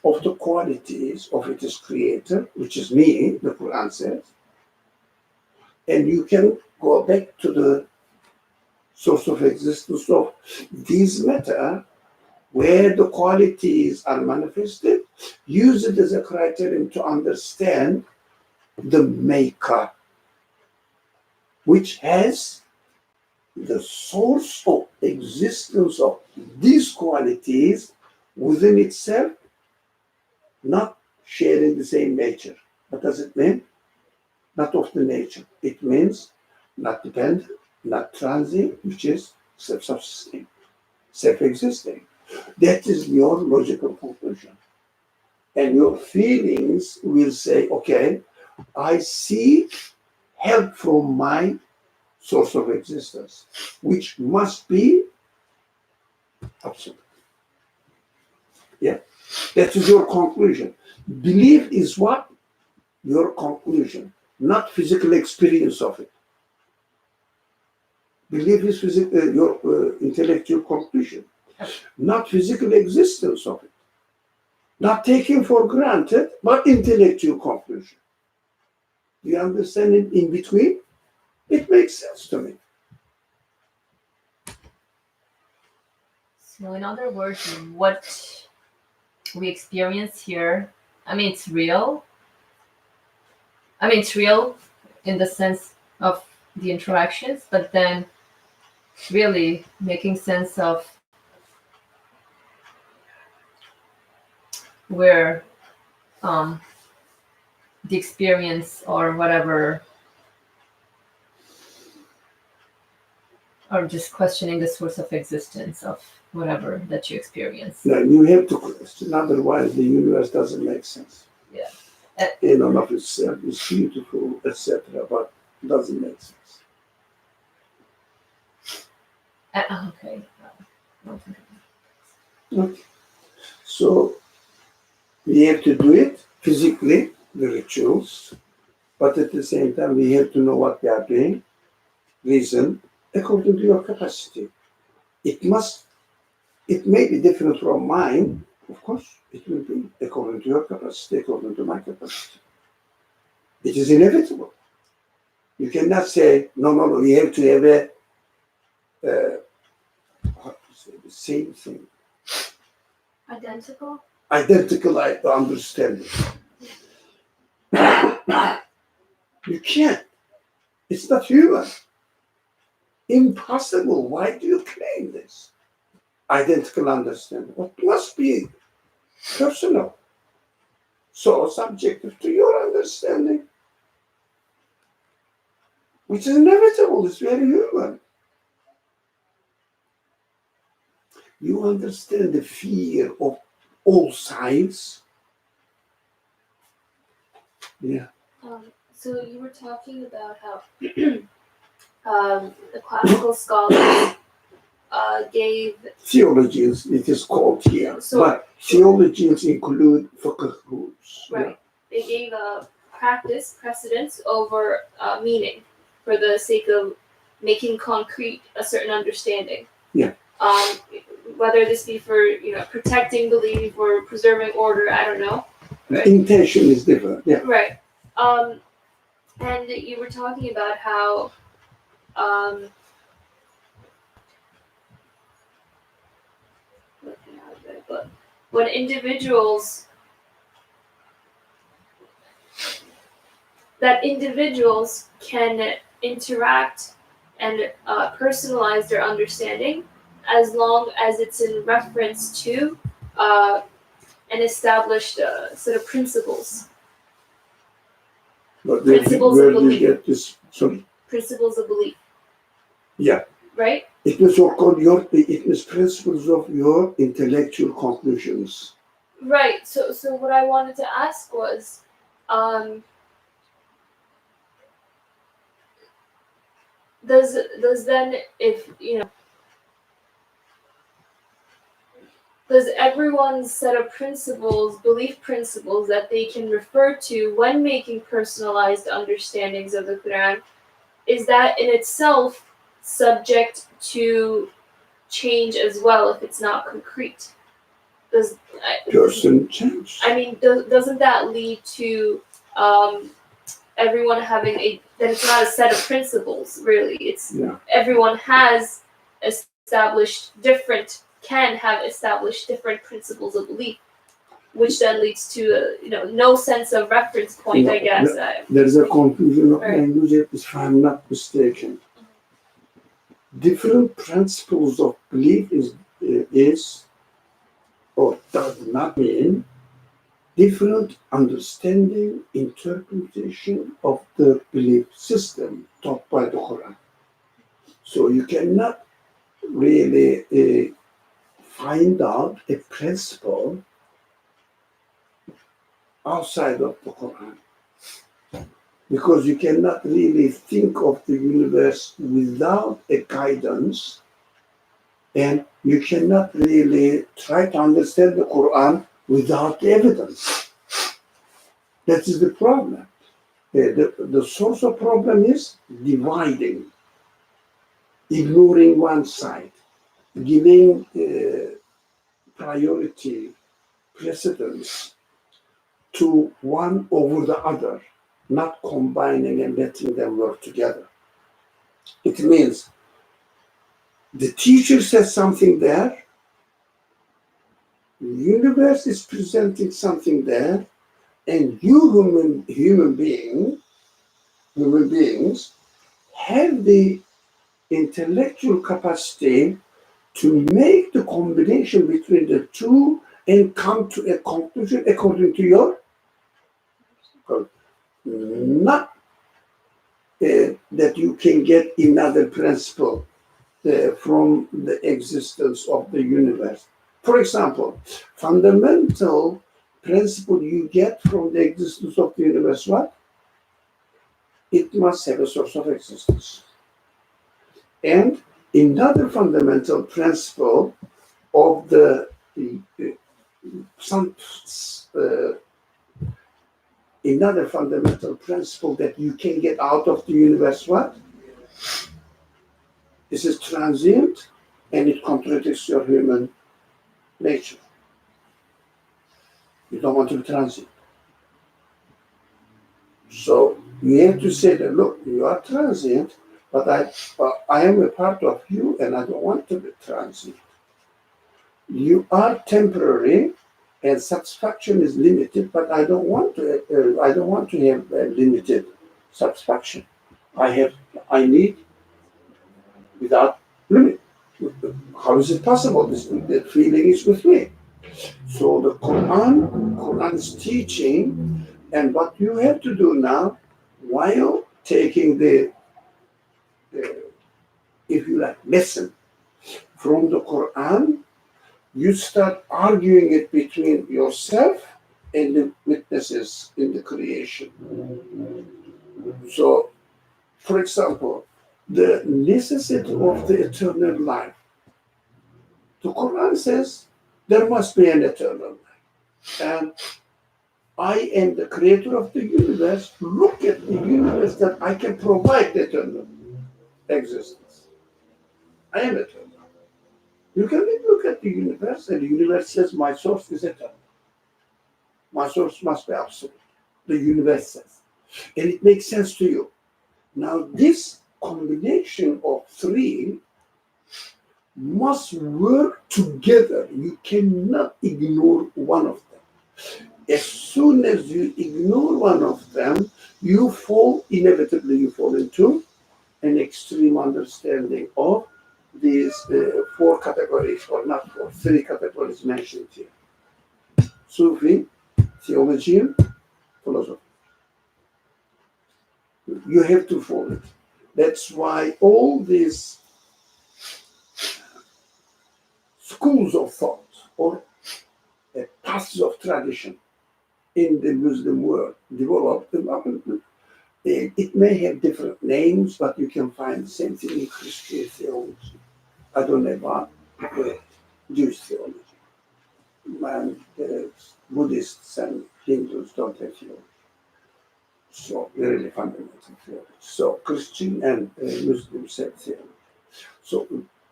of the qualities of its creator, which is me, the Quran says. And you can go back to the source of existence of these matter, where the qualities are manifested, use it as a criterion to understand the maker, which has the source of existence of these qualities within itself, not sharing the same nature. What does it mean? Not of the nature. It means not dependent, not transient, which is self-sustaining, self-existing. That is your logical conclusion. And your feelings will say, okay, I seek help from my source of existence, which must be absolute. Yeah, that is your conclusion. Belief is what? Your conclusion, not physical experience of it. Belief is your intellectual conclusion, not physical existence of it. Not taken for granted, but intellectual conclusion. You understand it in between? It makes sense to me. So, in other words, what we experience here, I mean, it's real. I mean, it's real in the sense of the interactions, but then really making sense of where the experience or whatever, or just questioning the source of existence of whatever that you experience. Now, you have to question, otherwise the universe doesn't make sense. Yeah. In and of itself, it's beautiful, etc., but doesn't make sense. Okay. Okay. So we have to do it physically, the rituals, but at the same time we have to know what we are doing, reason, according to your capacity. It may be different from mine, of course, it will be according to your capacity, according to my capacity. It is inevitable. You cannot say, no, we have to have how to say, the same thing. Identical? Identical understanding. You can't. It's not human. Impossible. Why do you claim this? Identical understanding. It must be personal. So subjective to your understanding. Which is inevitable. It's very human. You understand the fear of all sides? Yeah. So you were talking about how the classical scholars gave Theologians, it is called here. So- but theologians include fiqh groups. right. They gave a precedence over meaning for the sake of making concrete a certain understanding. Yeah. Whether this be for protecting belief or preserving order, I don't know. The intention is different. Yeah. Right. And you were talking about how looking out of it, but when individuals can interact and personalize their understanding as long as it's in reference to an established set of principles. But Principles where of do you belief. get this? Sorry. Principles of belief. Yeah. Right? It was so-called it was principles of your intellectual conclusions. Right. So what I wanted to ask was, does then, if does everyone's set of principles, belief principles that they can refer to when making personalized understandings of the Quran, is that in itself subject to change as well if it's not concrete? Person change. I mean, doesn't that lead to everyone having that it's not a set of principles, really? It's everyone has can have established different principles of belief, which then leads to no sense of reference point, I guess. There's a confusion of Right. language, if I'm not mistaken. Different principles of belief is or does not mean different understanding, interpretation of the belief system taught by the Quran. So you cannot really find out a principle outside of the Quran, because you cannot really think of the universe without a guidance, and you cannot really try to understand the Quran without evidence. That is the problem. The source of problem is dividing, ignoring one side, giving priority, precedence to one over the other, not combining and letting them work together. It means the teacher says something there, the universe is presenting something there, and you human beings have the intellectual capacity to make the combination between the two and come to a conclusion according to your not that you can get another principle from the existence of the universe. For example, fundamental principle you get from the existence of the universe, what? It must have a source of existence. And another fundamental principle of another fundamental principle that you can get out of the universe, what? This is transient and it contradicts your human nature. You don't want to be transient. So you have to say that, look, you are transient, but I am a part of you and I don't want to be transient. You are temporary and satisfaction is limited, but I don't want to have limited satisfaction. I need without limit. How is it possible? That feeling is with me. So the Quran is teaching, and what you have to do now, while taking the if you like, lesson from the Quran, you start arguing it between yourself and the witnesses in the creation. So, for example, the necessity of the eternal life. The Quran says there must be an eternal life. And I am the creator of the universe. Look at the universe that I can provide eternal existence. I am eternal. You can look at the universe, and the universe says, my source is eternal. My source must be absolute. The universe says. And it makes sense to you. Now, this combination of three must work together. You cannot ignore one of them. As soon as you ignore one of them, inevitably you fall into an extreme understanding of these four categories, or not four, three categories mentioned here. Sufi, theologian, philosophy. You have to follow it. That's why all these schools of thought or paths of tradition in the Muslim world developed. It may have different names, but you can find the same thing in Christian theology. I don't know about Jewish theology. and Buddhists and Hindus don't have theology. So really fundamental theology. So Christian and Muslims have theology. So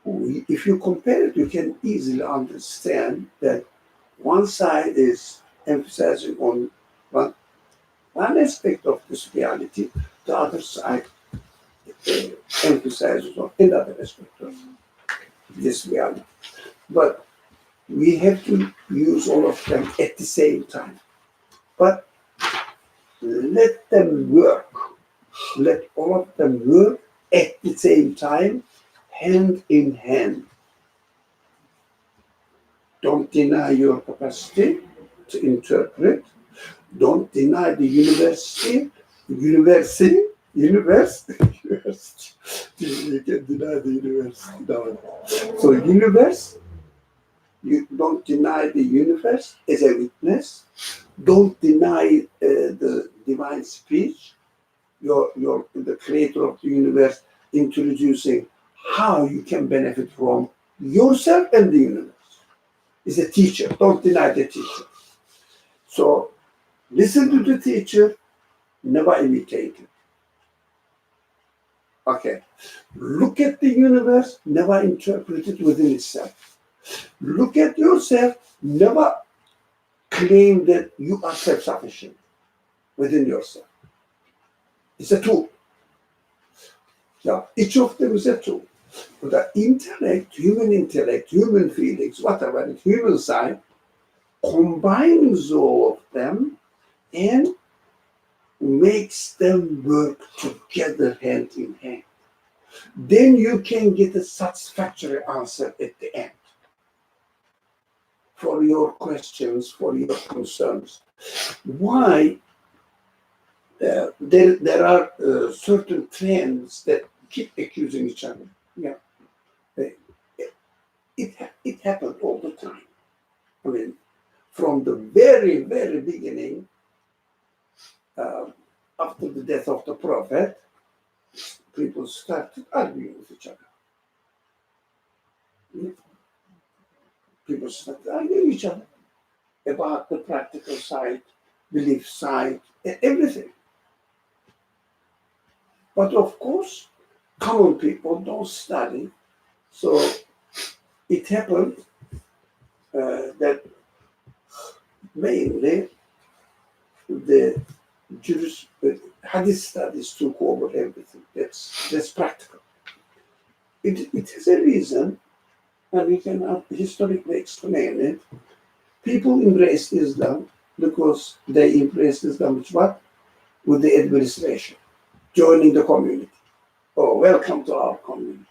if you compare it, you can easily understand that one side is emphasizing on one aspect of this reality, the other side emphasizes on another aspect of this reality. But we have to use all of them at the same time. But let them work. Let all of them work at the same time, hand in hand. Don't deny your capacity to interpret. Don't deny the universe. You can deny the universe. No. So universe, you don't deny the universe as a witness. Don't deny the divine speech. You're the creator of the universe, introducing how you can benefit from yourself and the universe. Is a teacher. Don't deny the teacher. So listen to the teacher, never imitate it. Okay. Look at the universe, never interpret it within itself. Look at yourself, never claim that you are self-sufficient within yourself. It's a tool. Yeah, each of them is a tool. The intellect, human feelings, whatever, the human side, combines all of them and makes them work together hand in hand. Then you can get a satisfactory answer at the end for your questions, for your concerns. Why there are certain trends that keep accusing each other. Yeah, it happened all the time. I mean, from the very, very beginning, after the death of the prophet, people started arguing with each other. People started arguing with each other about the practical side, belief side, everything. But of course, common people don't study. So it happened that mainly the Hadith studies took over everything. That's practical. It has a reason, and we can historically explain it. People embraced Islam because they embraced Islam with what? With the administration, joining the community. Oh, welcome to our community.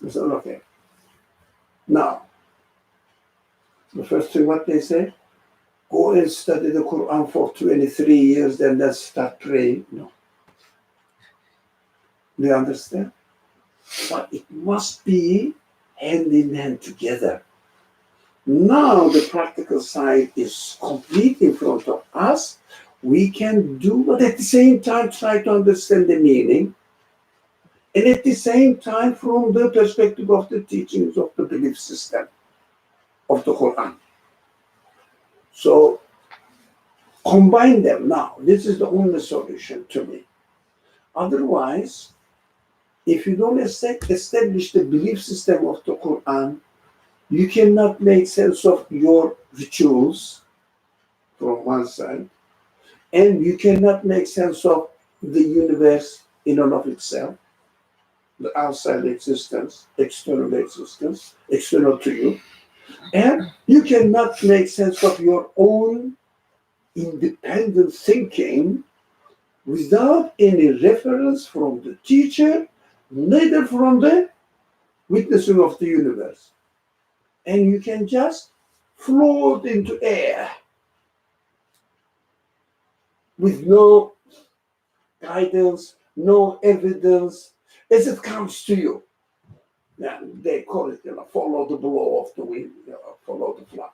I said, okay. Now, the first thing what they say, go and study the Quran for 23 years, then let's start praying. No. Do you understand? But it must be hand in hand together. Now the practical side is complete in front of us. We can do, but at the same time try to understand the meaning. And at the same time, from the perspective of the teachings of the belief system of the Quran. So combine them now. This is the only solution to me. Otherwise, if you don't establish the belief system of the Quran, you cannot make sense of your rituals from one side, and you cannot make sense of the universe in and of itself, the outside existence, external to you, and you cannot make sense of your own independent thinking without any reference from the teacher, neither from the witnessing of the universe. And you can just float into air with no guidance, no evidence, as it comes to you. Now, they call it, follow the blow of the wind, follow the flood,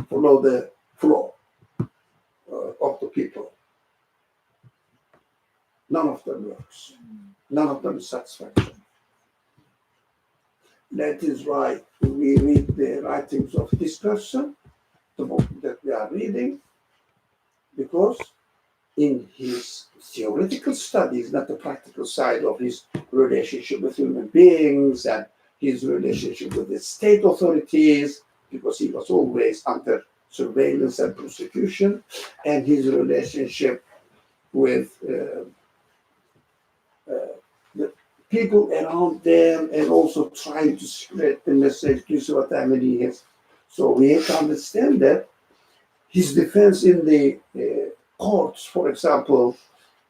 follow the flow of the people. None of them works. None of them is satisfactory. That is why we read the writings of this person, the book that we are reading, because in his theoretical studies, not the practical side of his relationship with human beings and his relationship with the state authorities, because he was always under surveillance and prosecution, and his relationship with the people around them, and also trying to spread the message. You see what I mean? So we have to understand that his defense in the courts, for example,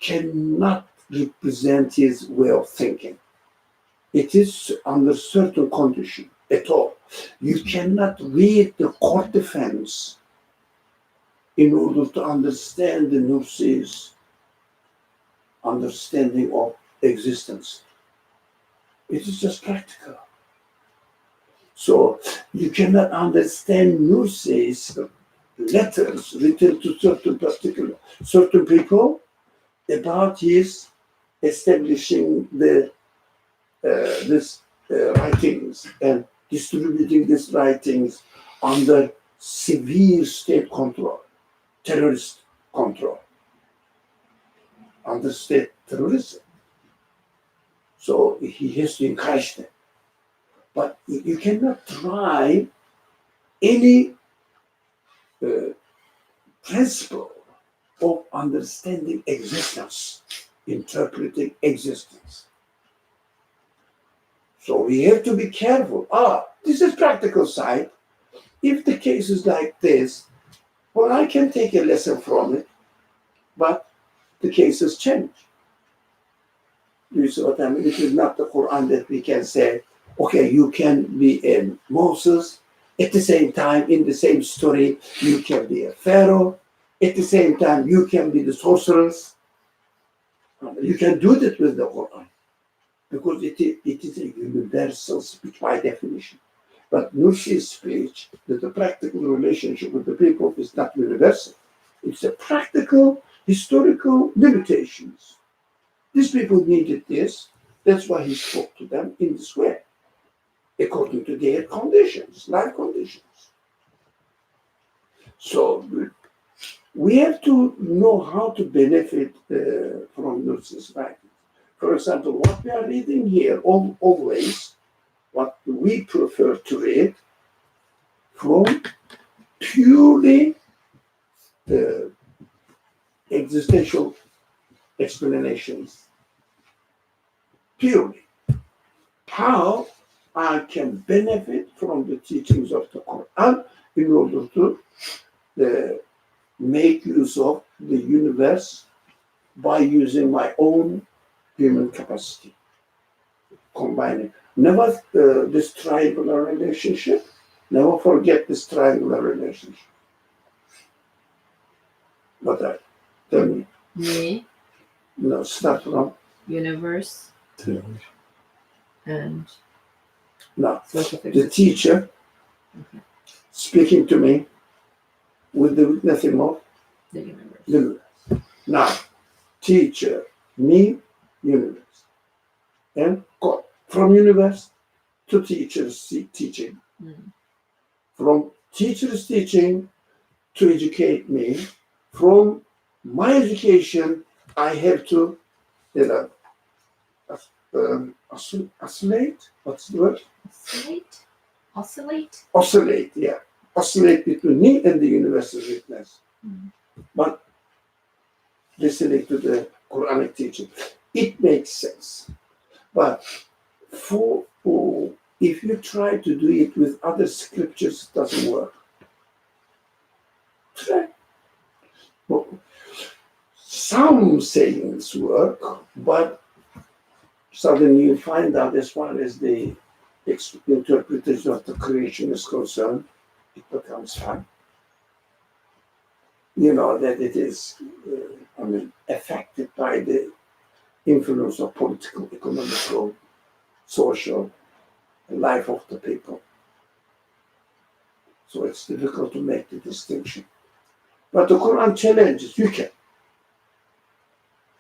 cannot represent his way of thinking. It is under certain condition at all. You cannot read the court defense in order to understand the Nursi's understanding of existence. It is just practical. So you cannot understand Nursi's letters written to certain people about his establishing this writings and distributing these writings under severe state control, terrorist control, under state terrorism. So he has to encourage them. But you cannot try any principle of understanding existence, interpreting existence. So we have to be careful. This is practical side. If the case is like this, well, I can take a lesson from it, but the cases change. You see what I mean? It is not the Quran that we can say, okay, you can be a Moses, at the same time, in the same story, you can be a Pharaoh, at the same time, you can be the sorceress. You can do that with the Quran, because it is a universal speech by definition. But Nursi's speech, that the practical relationship with the people is not universal. It's a practical, historical limitations. These people needed this. That's why he spoke to them in this way, according to their conditions, life conditions. So we have to know how to benefit from Nursi's writings. For example, what we are reading here, always, what we prefer to read from purely existential explanations. Purely. How I can benefit from the teachings of the Quran in order to make use of the universe by using my own human capacity. Combining. Never this triangular relationship. Never forget this triangular relationship. But tell me. Me, No, start from. universe, and No. source of The existence. teacher speaking to me with nothing more. The universe. Universe. Now, teacher, me, universe. And God. From universe to teacher's teaching. Mm. From teacher's teaching to educate me. From my education, I have to, oscillate. What's the word? Oscillate? Oscillate? Oscillate, yeah. Oscillate between me and the universal witness. Mm. But listening to the Quranic teaching, it makes sense. But if you try to do it with other scriptures, it doesn't work. Try. Well, some sayings work, but suddenly you find out, as far as the interpretation of the creation is concerned, it becomes fun. You know that it is, affected by the influence of political, economical, social life of the people. So it's difficult to make the distinction. But the Quran challenges, you can.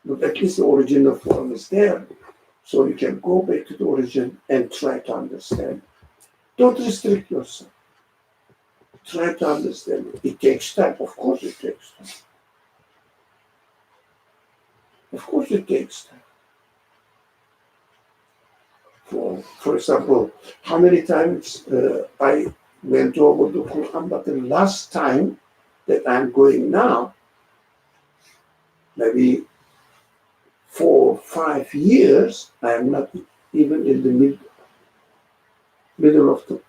But at least the original form is there. So you can go back to the origin and try to understand. Don't restrict yourself. try to understand it. It takes time. Of course it takes time. Of course it takes time. For example, how many times I went over the Quran, but the last time that I'm going now, maybe 4 or 5 years, I am not even in the middle of the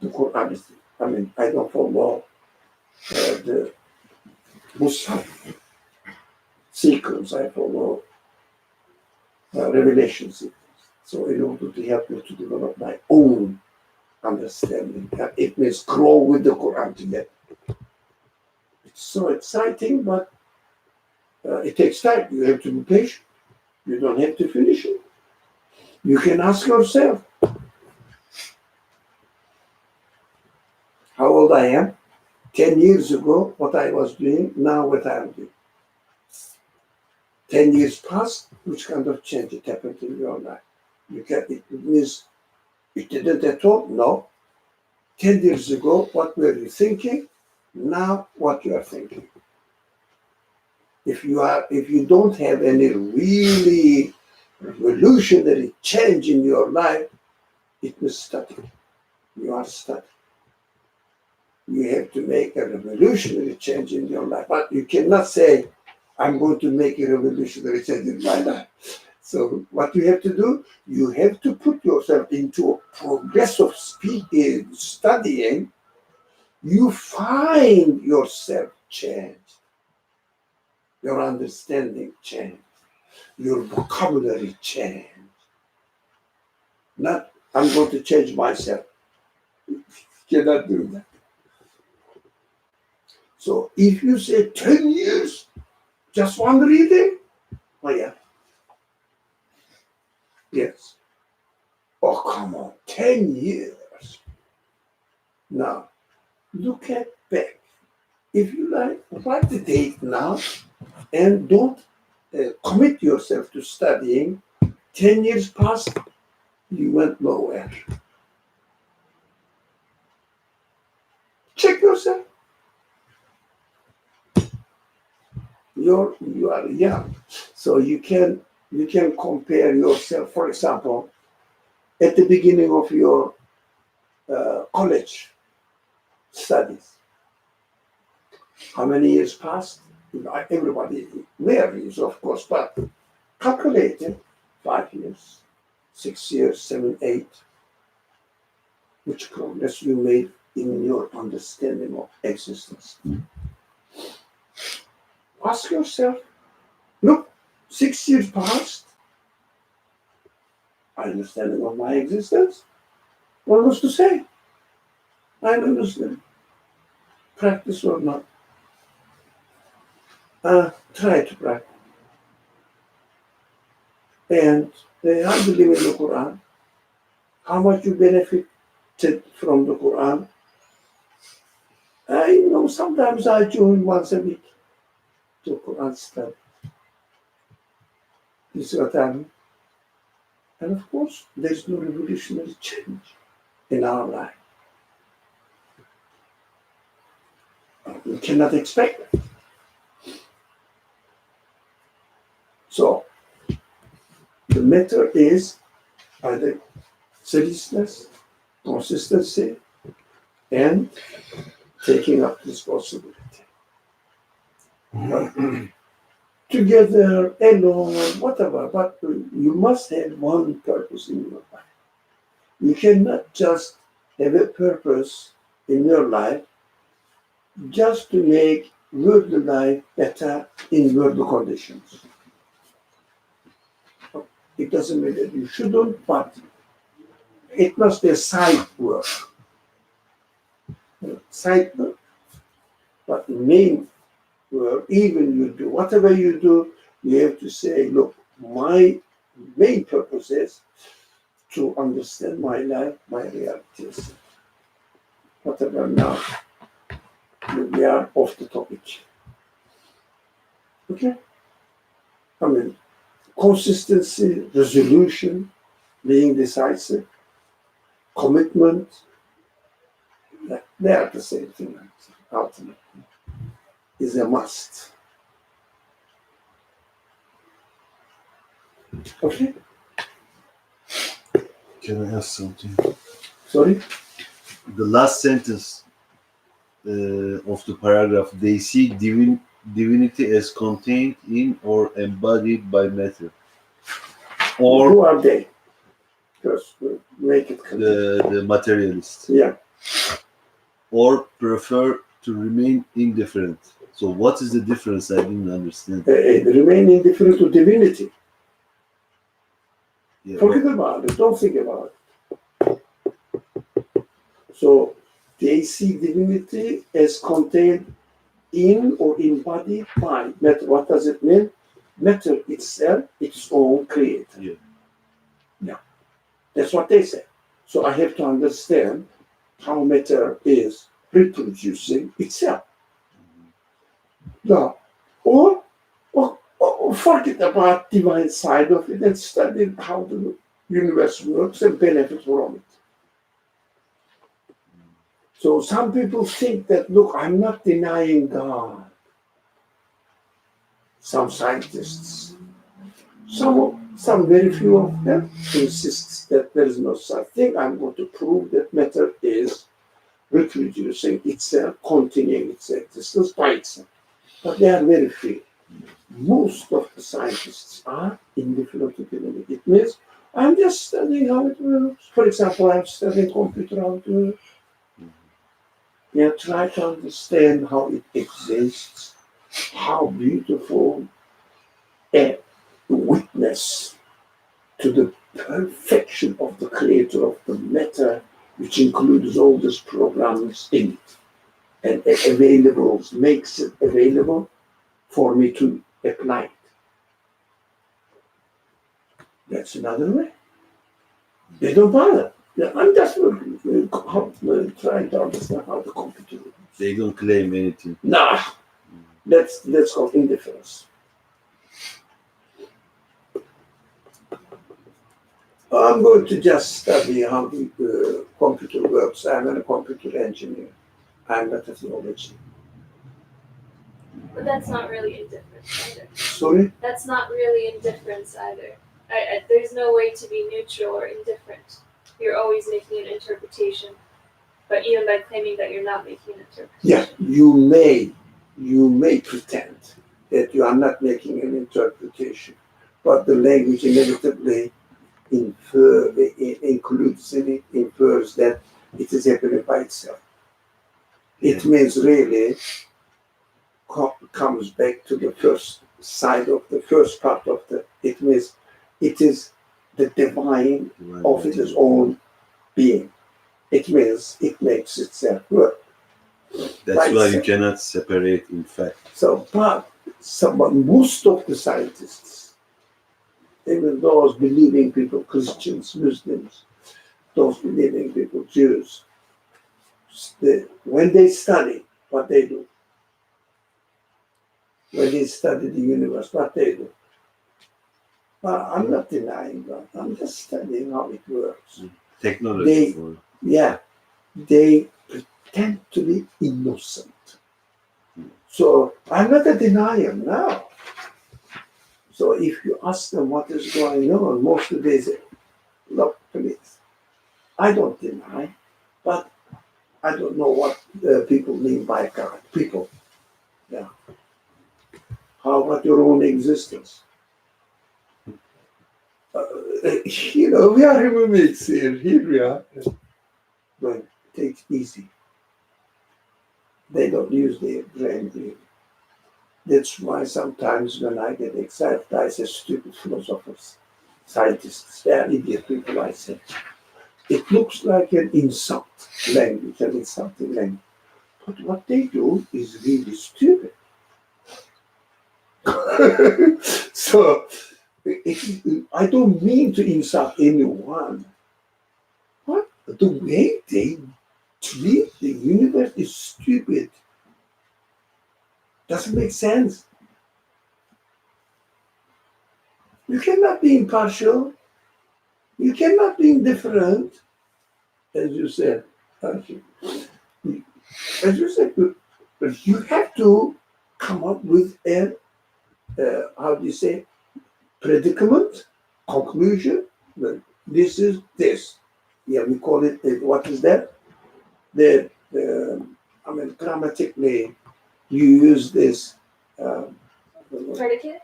Quran. I mean, I don't follow the Musaf sequence. I follow Revelation sequence. So in order to help me to develop my own understanding, it means grow with the Quran together. It's so exciting, but it takes time. You have to be patient. You don't have to finish it. You can ask yourself, how old I am, 10 years ago, what I was doing, now what I'm doing. 10 years past, which kind of change it happened in your life? It means it didn't at all? No. 10 years ago, what were you thinking? Now, what you are thinking. If you don't have any really revolutionary change in your life, it was static. You are static. You have to make a revolutionary change in your life. But you cannot say, I'm going to make a revolutionary change in my life. So what you have to do, you have to put yourself into a progressive studying. You find yourself change. Your understanding change. Your vocabulary change. Not, I'm going to change myself. You cannot do that. So if you say 10 years, just one reading, oh yeah. Yes. Oh, come on, 10 years. Now, look at back. If you like, write the date now and don't commit yourself to studying. 10 years past, you went nowhere. Check yourself. You are young, so you can compare yourself. For example, at the beginning of your college studies, how many years passed? Everybody varies, of course, but calculate it. 5 years, 6 years, 7, 8. Which progress you made in your understanding of existence? Ask yourself, look, 6 years passed. My understanding of my existence? What was to say? I don't understand. Practice or not? Try to practice. And I believe in the Quran. How much you benefited from the Quran? I know sometimes I join once a week to Quran study. You see what I mean? And of course, there's no revolutionary change in our life. We cannot expect it. So, the matter is either seriousness, consistency, and taking up responsibility. Together, alone, whatever, but you must have one purpose in your life. You cannot just have a purpose in your life just to make worldly life better in worldly conditions. It doesn't mean that you shouldn't, but it must be a side work. Side work, but the main work, even you do whatever you do, you have to say, look, my main purpose is to understand my life, my realities. Whatever now, we are off the topic. Okay? I mean, consistency, resolution, being decisive, commitment, They are the same thing, ultimately. Is a must. Okay? Can I ask something? Sorry? The last sentence of the paragraph, they see divinity as contained in or embodied by matter. Or Who are they? First, we'll make it clear. the materialist. Yeah. Or prefer to remain indifferent. So what is the difference? I didn't understand. Remain indifferent to divinity. Yeah. Forget about it. Don't think about it. So they see divinity as contained in or embodied by matter. What does it mean? Matter itself, its own creator. Yeah. Yeah. That's what they say. So I have to understand how matter is reproducing itself. Now, or forget about divine side of it and study how the universe works and benefit from it. So some people think that, look, I'm not denying God. Some scientists, some very few of them insist that there is no such thing. I'm going to prove that matter is reproducing itself, continuing its existence by itself. But they are very few. Most of the scientists are indifferent to divinity. It means I'm just studying how it works. For example, I'm studying computer how it works. Yeah, try to understand how it exists, how beautiful a witness to the perfection of the creator of the matter, which includes all these programs in it, and available, makes it available for me to apply it. That's another way. They don't bother. Yeah, I'm just trying to understand how the computer works. They don't claim anything. Nah, that's called indifference. I'm going to just study how the computer works. I'm a computer engineer. I'm not a theologian. But that's not really indifference either. Sorry? That's not really indifference either. There's no way to be neutral or indifferent. You're always making an interpretation. But even by claiming that you're not making an interpretation. Yeah, you may pretend that you are not making an interpretation, but the language inevitably includes in it, infers that it is happening by itself. It means really comes back to the first side of the first part of it means it is the divine of its own being. It means it makes itself work. That's why you cannot separate, in fact. But most of the scientists, even those believing people, Christians, Muslims, those believing people, Jews, when they study what they do, when they study the universe, what they do. I'm not denying God. I'm just studying how it works. Technology. They pretend to be innocent. So I'm not a denier now. So if you ask them what is going on, most of they say, look, please, I don't deny, but I don't know what people mean by God. People. Yeah. How about your own existence? We are roommates here. Here we are. But take it easy. They don't use their brain really. That's why sometimes when I get excited, I say stupid philosophers, scientists, they are idiot people, I say. It looks like an insult language, an insulting language. But what they do is really stupid. So, I don't mean to insult anyone. But the way they treat the universe is stupid. Doesn't make sense. You cannot be impartial. You cannot be indifferent, as you said. as you said, you have to come up with a, how do you say, predicament, conclusion. Well, this is this. Yeah, we call it, what is that? I mean, grammatically, you use this, Predicate?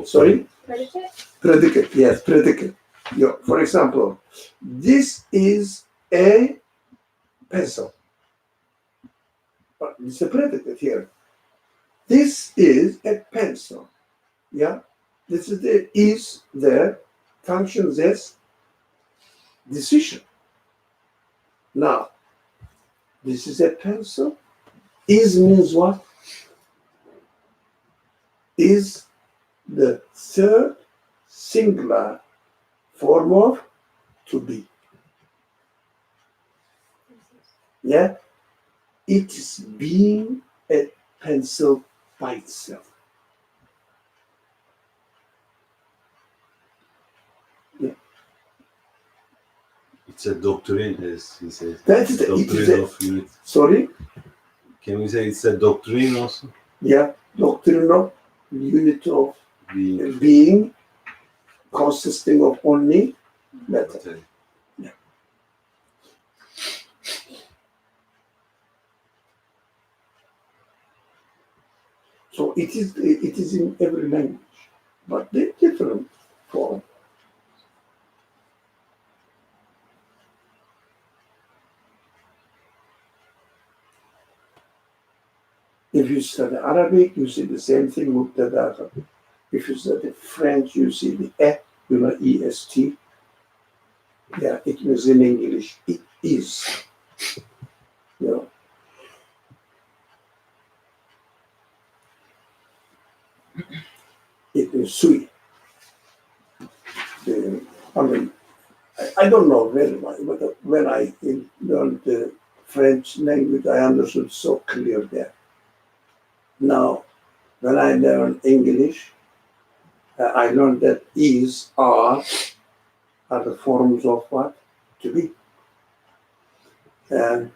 sorry? Predicate? Predicate, yes, predicate. Yeah, for example, this is a pencil. But it's a predicate here. This is a pencil. Yeah, this is the is there functions as decision. Now, this is a pencil. Is means what? Is the third singular form of to be. Yeah, it is being a pencil by itself. It's a doctrine, as he says. That is Doctrine of unity. Sorry? Can we say it's a doctrine also? Yeah, doctrine of unity of Being. being consisting of only matter. So it is in every language, but they're different form. If you study Arabic, you see the same thing with the data. If you study French, you see the est. Yeah, it means in English, it is. You know. It is sui. I mean, I don't know very much, but when I learned the French language, I understood so clear there. Now, when I learn English, I learned that is, are the forms of what? To be. And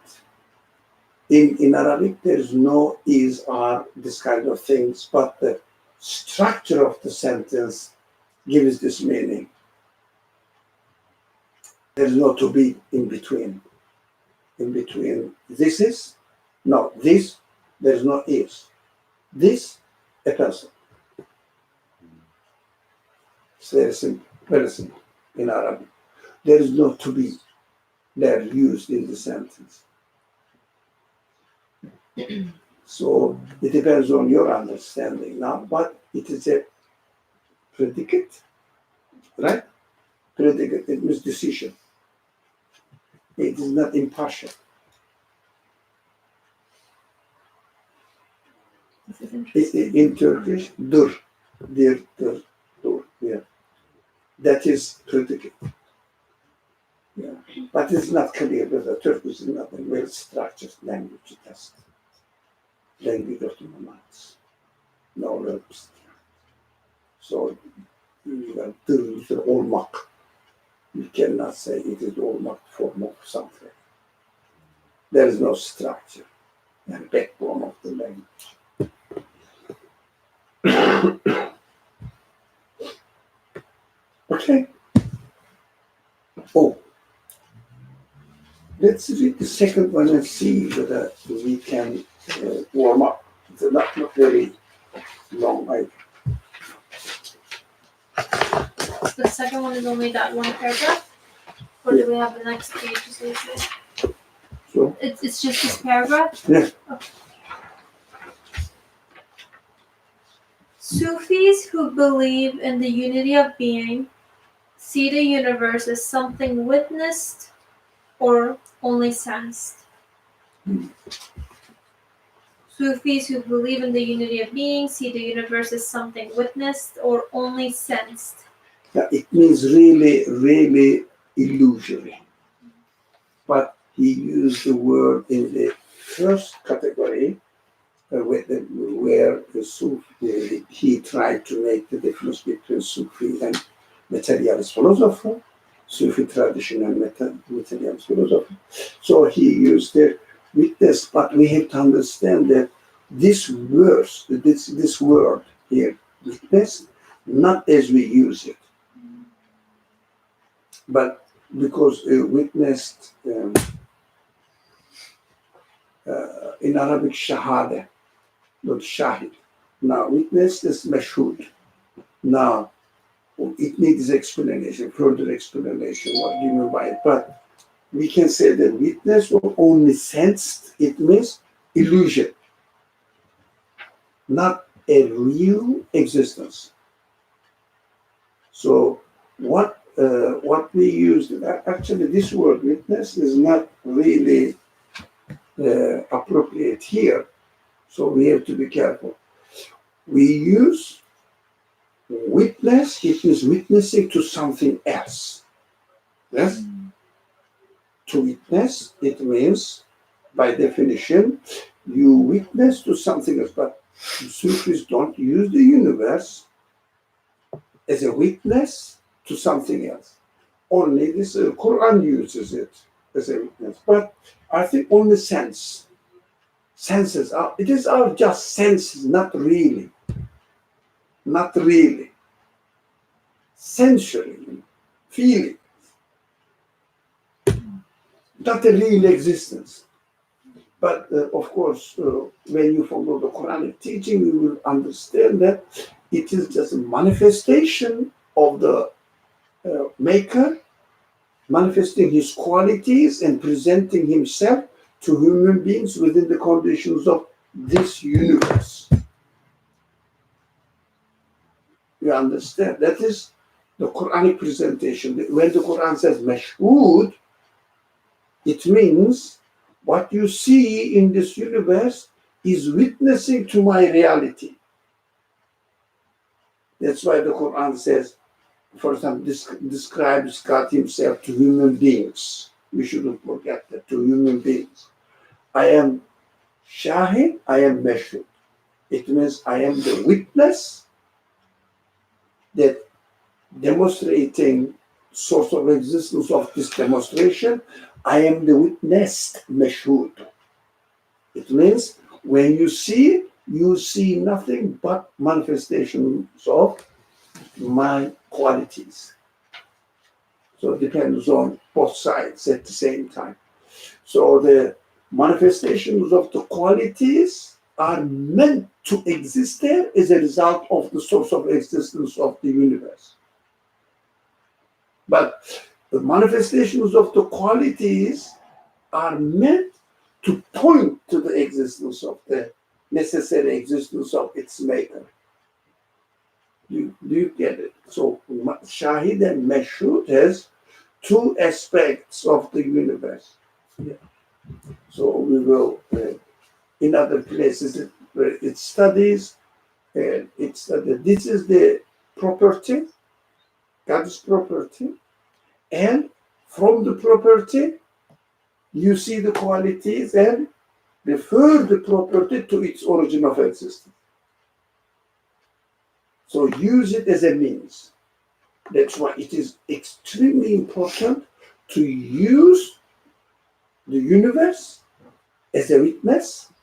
in Arabic, there is no is, are, this kind of things, but the structure of the sentence gives this meaning. There is no to be in between. In between this is, no, this, there is no is. This, a person. It's very simple in Arabic. There is no to be. They're used in the sentence. So it depends on your understanding now, but it is a predicate, right? Predicate, it means decision. It is not impartial. This is interesting. In Turkish, dur, dir, dur, yeah. That is predicate. Yeah. But it's not clear whether Turkish is not a well-structured language. That's language of the nomads. No verbs. So you dur, olmak. You cannot say it is olmak form of something. There is no structure and backbone of the language. Okay. Oh, let's read the second one and see whether we can warm up. It's not very long. The second one is only that one paragraph? Or do we have the next page associated? So, It's just this paragraph? yes. Okay. Sufis who believe in the unity of being see the universe as something witnessed or only sensed. Sufis who believe in the unity of being see the universe as something witnessed or only sensed. Yeah, it means really, really illusory. But he used the word in the first category where the Sufi, he tried to make the difference between Sufi and materialist philosophy, Sufi tradition and materialist philosophy. So he used the witness, but we have to understand that this verse, this word here, witness, not as we use it, but because witnessed in Arabic shahada, not shahid. Now, witness is mashhud. Now, it needs explanation, further explanation, what do you mean by it? But we can say that witness or only sensed, it means illusion, not a real existence. So what we use, actually this word witness is not really appropriate here. So we have to be careful. We use witness, it is witnessing to something else. Yes? To witness, it means, by definition, you witness to something else. But Sufis don't use the universe as a witness to something else. Only this Quran uses it as a witness. But I think only senses are, it is our just senses, not really. Not really. Sensually, feeling. Not a real existence. But of course, when you follow the Quranic teaching, you will understand that it is just a manifestation of the Maker, manifesting his qualities and presenting himself to human beings within the conditions of this universe. You understand? That is the Quranic presentation. When the Quran says mashhud, it means what you see in this universe is witnessing to my reality. That's why the Quran says, for example, describes God himself to human beings. We shouldn't forget that, to human beings. I am Shahid, I am Mashhud. It means I am the witness that demonstrating source of existence of this demonstration. I am the witnessed Mashhud. It means when you see nothing but manifestations of my qualities. So it depends on both sides at the same time. So the manifestations of the qualities are meant to exist there as a result of the source of existence of the universe. But the manifestations of the qualities are meant to point to the existence of the necessary existence of its maker. Do you get it? So Shahid and Mashhud has two aspects of the universe. Yeah. So we will, in other places, it studies, this is the property, God's property, and from the property, you see the qualities and refer the property to its origin of existence. So use it as a means. That's why it is extremely important to use the universe as a witness.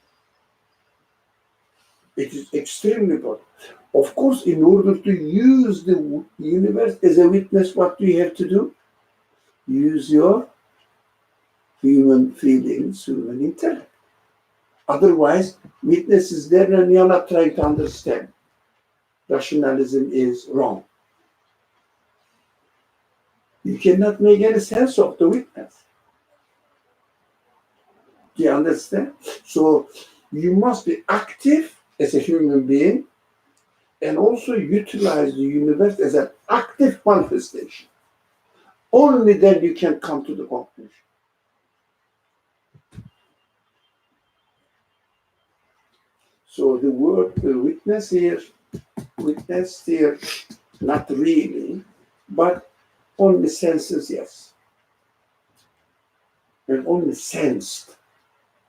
It is extremely important. Of course, in order to use the universe as a witness, what do you have to do? Use your human feelings, human intellect. Otherwise, witness is there and you're not trying to understand. Rationalism is wrong. You cannot make any sense of the witness. Do you understand? So you must be active as a human being and also utilize the universe as an active manifestation. Only then you can come to the conclusion. So the word witness here, not really, but only senses, yes. And only sensed,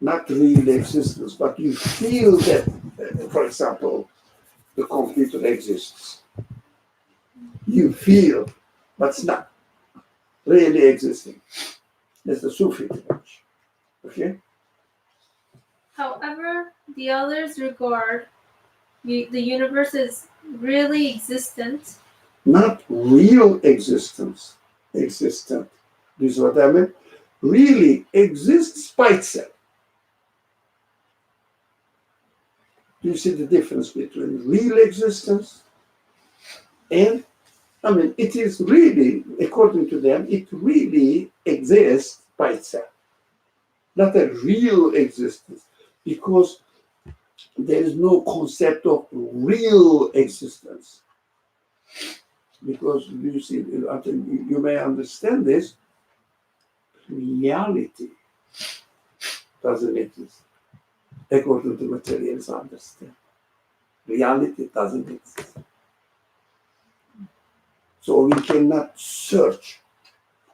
not real existence, but you feel that, for example, the computer exists. You feel, but it's not really existing. That's the Sufi approach. Okay? However, the others regard the universe as really existent. Not real existence. Existent. This is what I mean. Really exists by itself. Do you see the difference between real existence and, I mean, it is really, according to them, it really exists by itself. Not a real existence, because there is no concept of real existence. Because you see, I think you may understand this, reality doesn't exist, according to materials understand. Reality doesn't exist. So we cannot search.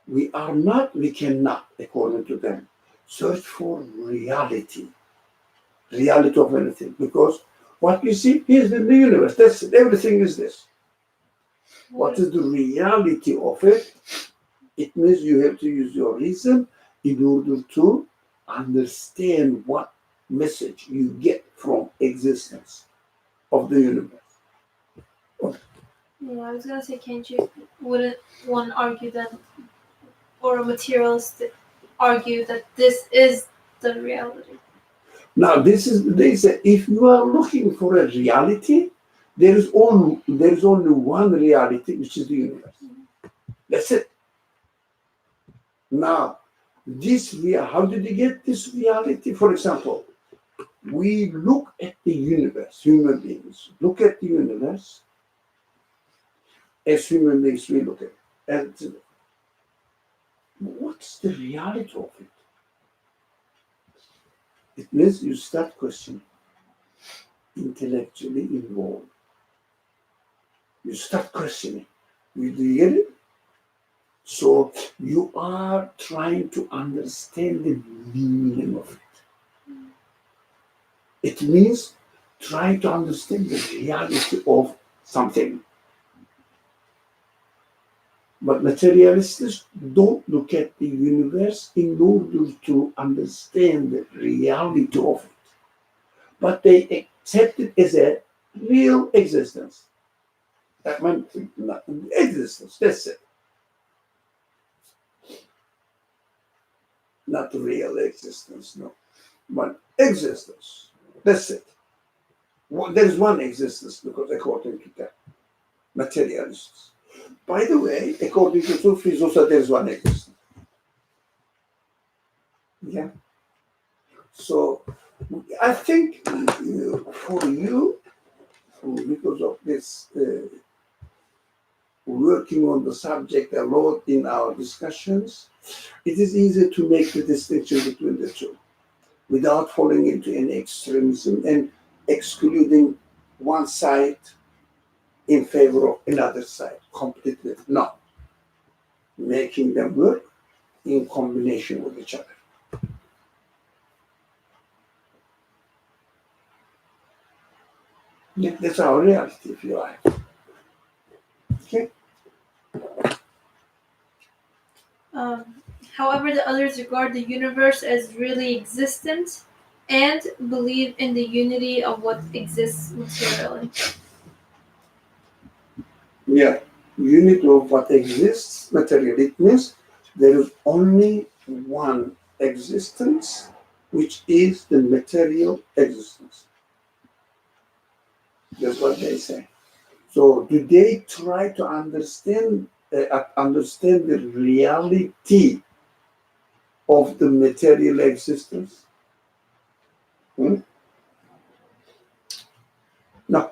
We cannot, according to them, search for reality of anything. Because what we see is in the universe. That's it. Everything is this. What is the reality of it? It means you have to use your reason in order to understand what message you get from existence of the universe. Yeah, I was gonna say, wouldn't one argue that, or a materialist argue that this is the reality? Now, they say, if you are looking for a reality, there is only one reality, which is the universe. That's it. Now, how did you get this reality? For example, we look at the universe, human beings look at the universe. As human beings, we look at it. And what's the reality of it? It means you start questioning, intellectually involved. You start questioning. Do you get it? So you are trying to understand the meaning of it. It means trying to understand the reality of something. But materialists don't look at the universe in order to understand the reality of it. But they accept it as a real existence. That means existence, that's it. Not real existence, no. But existence, that's it. There's one existence, because according to them, materialists. By the way, according to Sufis, also there's one existence. Yeah. So I think for you, because of this working on the subject a lot in our discussions, it is easy to make the distinction between the two without falling into any extremism and excluding one side in favor of another side completely. No. Making them work in combination with each other. Yeah, that's our reality, if you like. Okay? However, the others regard the universe as really existent and believe in the unity of what exists materially. Yeah. Unity of what exists materially. It means there is only one existence, which is the material existence. That's what they say. So do they try to understand the reality of the material existence? No,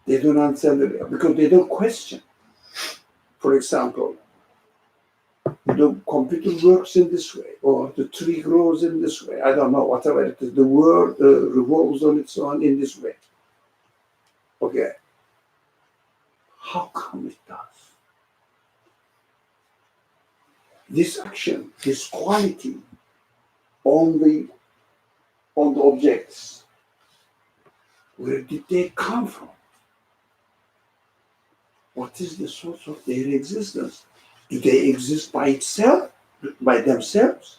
they don't understand it because they don't question. For example, the computer works in this way, or the tree grows in this way. I don't know, whatever it is. The world revolves on its own in this way. Okay. How come it does? This action, this quality on the objects, where did they come from? What is the source of their existence? Do they exist by themselves?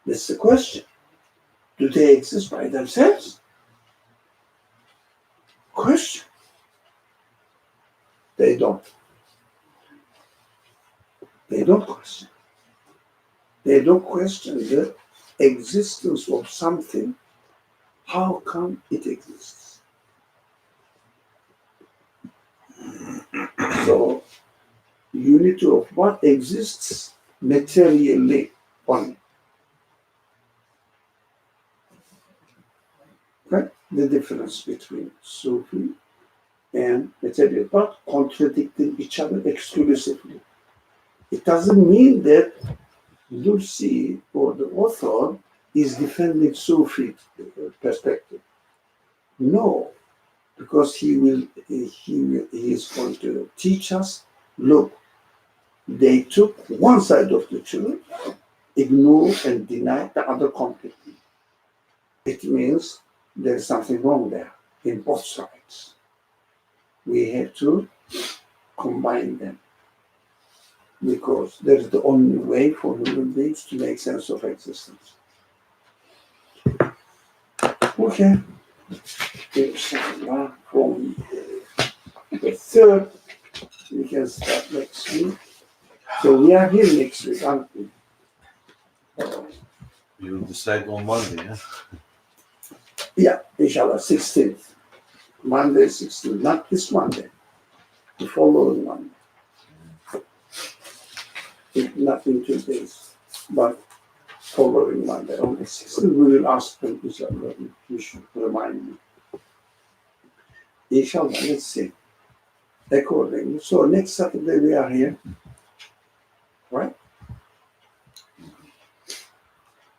That's the question. Do they exist by themselves? Question. They don't. They don't question. They don't question the existence of something. How come it exists? So, unity of what exists materially only. Okay? The difference between Sufi and material, but contradicting each other exclusively. It doesn't mean that Lucy or the author is defending Sufi perspective. No, because he is going to teach us. Look, they took one side of the truth, ignore and deny the other completely. It means there is something wrong there in both sides. We have to combine them because that is the only way for human beings to make sense of existence. Okay. Inshallah, from the third, we can start next week. So we are here next week, aren't we? You will decide on Monday, huh? Yeah, inshallah, 16th. Monday, 16th. Not this Monday, the following Monday. Not in 2 days, but following Monday. On the 16th, we will ask them, inshallah, you should remind me. Inshallah, let's see. Accordingly. So next Saturday we are here. Right?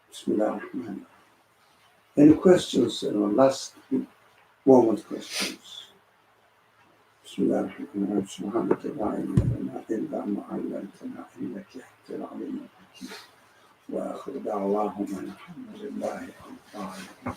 Bismillah. Any questions? Last moment questions. Bismillah. سبحانك لا علم لنا إلا ما علمتنا إنك أنت العليم الحكيم وآخر دعواهم الحمد لله رب العالمين